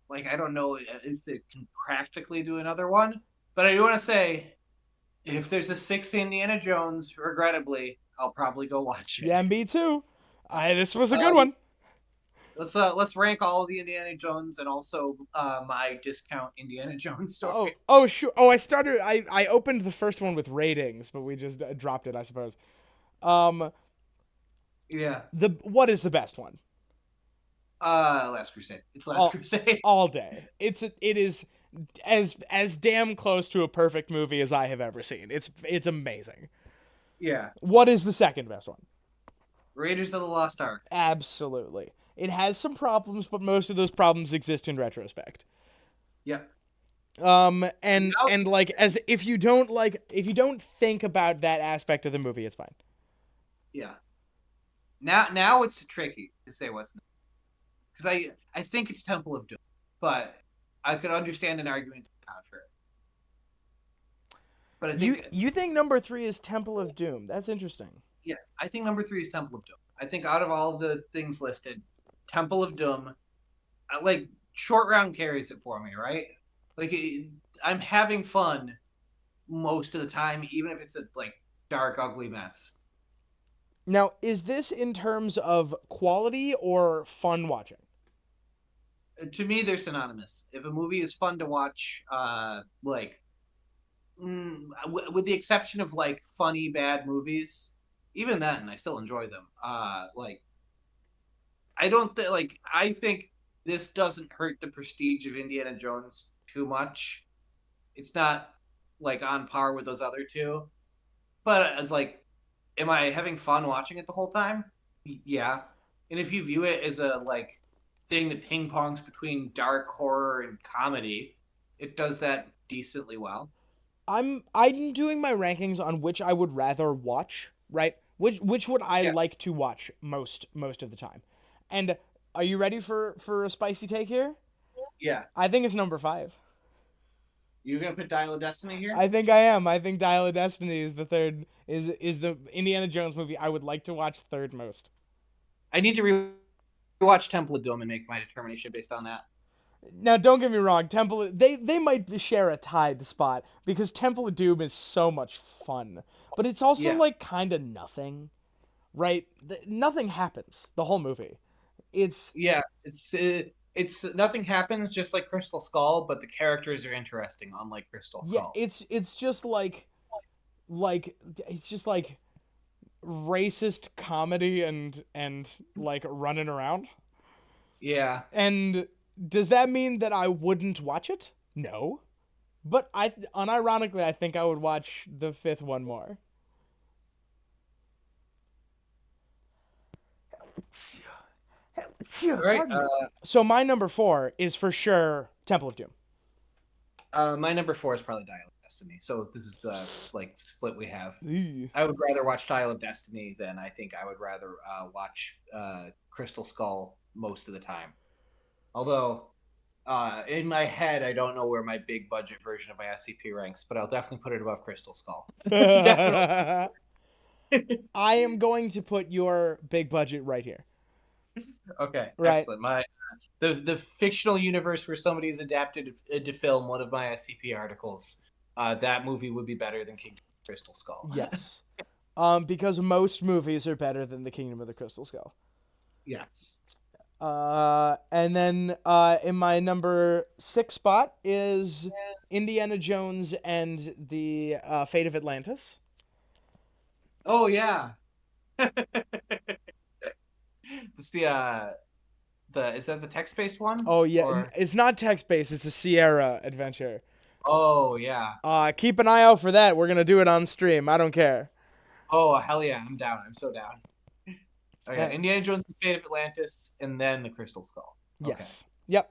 Like, I don't know if they can practically do another one. But I do want to say, if there's a sixth Indiana Jones, regrettably, I'll probably go watch it. Yeah, me too. This was a good Um, one. let's rank all of the Indiana Jones and also my discount Indiana Jones story. Oh, sure. Oh, I opened the first one with ratings, but we just dropped it, I suppose. Um, Yeah. the what is the best one? Last Crusade. It's Last All Crusade. all day. It is as damn close to a perfect movie as I have ever seen. It's amazing. Yeah. What is the second best one? Raiders of the Lost Ark. Absolutely. It has some problems, but most of those problems exist in retrospect. Yeah. Now, And like as if you don't think about that aspect of the movie, it's fine. yeah. Now it's tricky to say what's next because I think it's Temple of Doom, but I could understand an argument to the contrary. But I think You think number 3 is Temple of Doom? That's interesting. yeah, I think number three is Temple of Doom. I think out of all the things listed, Temple of Doom, like short round carries it for me, right? Like I'm having fun most of the time, even if it's a like dark, ugly mess. Now, is this in terms of quality or fun watching? To me, they're synonymous. If a movie is fun to watch, with the exception of like funny bad movies, even then I still enjoy them. Like I don't like I think this doesn't hurt the prestige of Indiana Jones too much. It's not like on par with those other two, but like, am I having fun watching it the whole time? Yeah. And if you view it as a like thing that ping pongs between dark horror and comedy, it does that decently well. I'm doing my rankings on which I would rather watch, right? Which would I Yeah. like to watch most of the time. And are you ready for a spicy take here? Yeah. I think it's number 5. You gonna put Dial of Destiny here? I think I am. I think Dial of Destiny is the third is the Indiana Jones movie I would like to watch third most. I need to rewatch Temple of Doom and make my determination based on that. Now, don't get me wrong. They might share a tied spot because Temple of Doom is so much fun, but it's also Yeah. like kind of nothing, right? Nothing happens the whole movie. It's Yeah. It's nothing happens just like Crystal Skull, but the characters are interesting, unlike Crystal yeah, Skull. it's just like it's just like racist comedy and like running around. Yeah. And does that mean that I wouldn't watch it? No. But I unironically I think I would watch the fifth one more. All right. Pardon me. So my number 4 is for sure Temple of Doom. My number 4 is probably Dial of Destiny. So this is the like split we have. Ew. I would rather watch Dial of Destiny than I think I would rather watch Crystal Skull most of the time. Although in my head, I don't know where my big budget version of my SCP ranks, but I'll definitely put it above Crystal Skull. Definitely. I am going to put your big budget right here. Okay, Right. excellent. My the fictional universe where somebody has adapted to film one of my SCP articles. That movie would be better than King Crystal Skull. Yes. Because most movies are better than The Kingdom of the Crystal Skull. Yes. And then in my number 6 spot is Indiana Jones and the Fate of Atlantis. Oh yeah. It's the is that the text based one? Oh yeah, Or it's not text based. It's a Sierra adventure. oh yeah. Keep an eye out for that. We're gonna do it on stream. I don't care. Oh hell yeah, I'm down. I'm so down. Oh yeah, Uh, Indiana Jones: The Fate of Atlantis, and then the Crystal Skull. Okay. yes. Yep.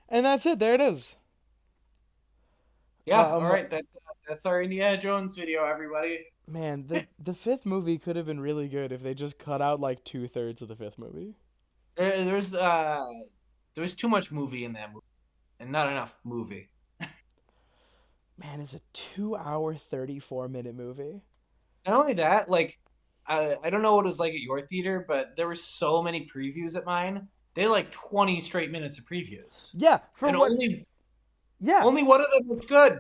And that's it. There it is. Yeah. All right. That's our Indiana Jones video, everybody. Man, the fifth movie could have been really good if they just cut out like 2/3 of the fifth movie. There was too much movie in that movie, and not enough movie. Man, it's a 2-hour 34-minute movie. Not only that, like I don't know what it was like at your theater, but there were so many previews at mine. They had like 20 straight minutes of previews, Yeah, for and what? Yeah. only one of them looked good.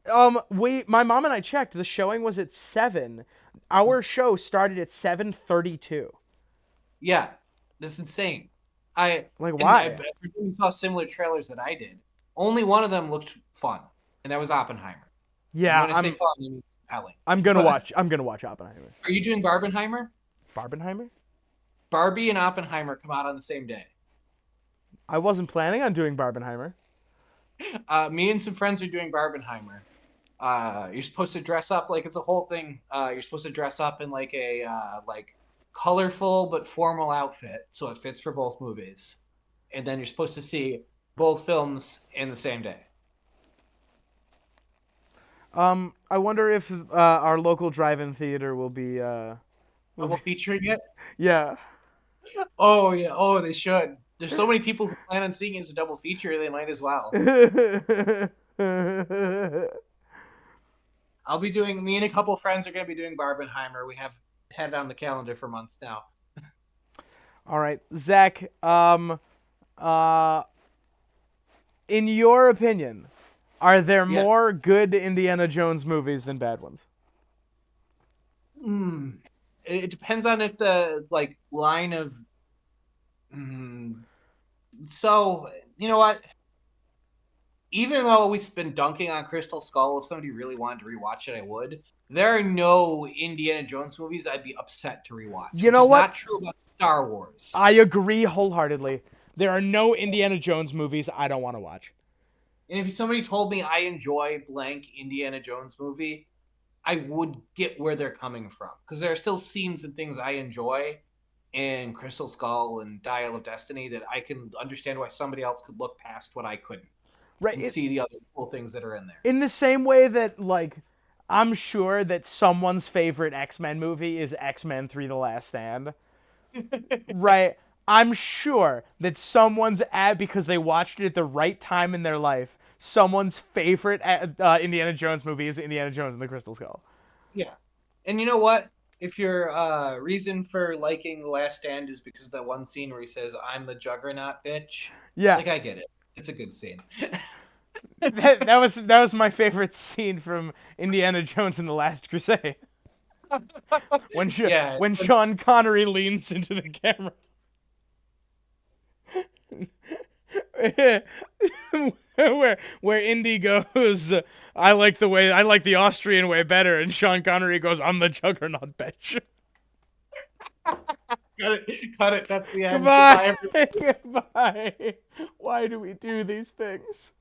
My mom and I checked. The showing was at 7. Our show started at 7:32. Yeah, that's insane. Like, And why? I presume you saw similar trailers that I did. Only one of them looked fun, and that was Oppenheimer. And Yeah, when I say fun, I mean compelling. I'm gonna But watch. I'm gonna watch Oppenheimer. are you doing Barbenheimer? Barbenheimer? Barbie and Oppenheimer come out on the same day. I wasn't planning on doing Barbenheimer. Me and some friends are doing Barbenheimer. You're supposed to dress up like it's a whole thing. You're supposed to dress up in like a like colorful but formal outfit, so it fits for both movies. And then you're supposed to see both films in the same day. I wonder if our local drive-in theater will be. Double featuring it? Yeah. Oh yeah. Oh, they should. There's so many people who plan on seeing it as a double feature. They might as well. I'll be doing. Me and a couple friends are going to be doing Barbenheimer. We have had it on the calendar for months now. All right, Zach. In your opinion, are there Yeah. more good Indiana Jones movies than bad ones? It depends on if the like line of. So you know what? Even though we've been dunking on Crystal Skull, if somebody really wanted to rewatch it, I would. There are no Indiana Jones movies I'd be upset to rewatch. You know what? Not true about Star Wars. I agree wholeheartedly. There are no Indiana Jones movies I don't want to watch. And if somebody told me I enjoy blank Indiana Jones movie, I would get where they're coming from. Because there are still scenes and things I enjoy in Crystal Skull and Dial of Destiny that I can understand why somebody else could look past what I couldn't. Right. And see the other cool things that are in there. In the same way that, like, I'm sure that someone's favorite X-Men movie is X-Men 3: The Last Stand. Right. I'm sure that someone's because they watched it at the right time in their life, someone's favorite Indiana Jones movie is Indiana Jones and the Crystal Skull. Yeah. And you know what? If your reason for liking The Last Stand is because of that one scene where he says, "I'm the Juggernaut, bitch." Yeah. Like, I get it. It's a good scene. that was my favorite scene from Indiana Jones and the Last Crusade. when Sean Connery leans into the camera. where Indy goes, I like the Austrian way better, and Sean Connery goes, "I'm the Juggernaut, bitch." Cut it. That's the end. Goodbye. Goodbye. Why do we do these things?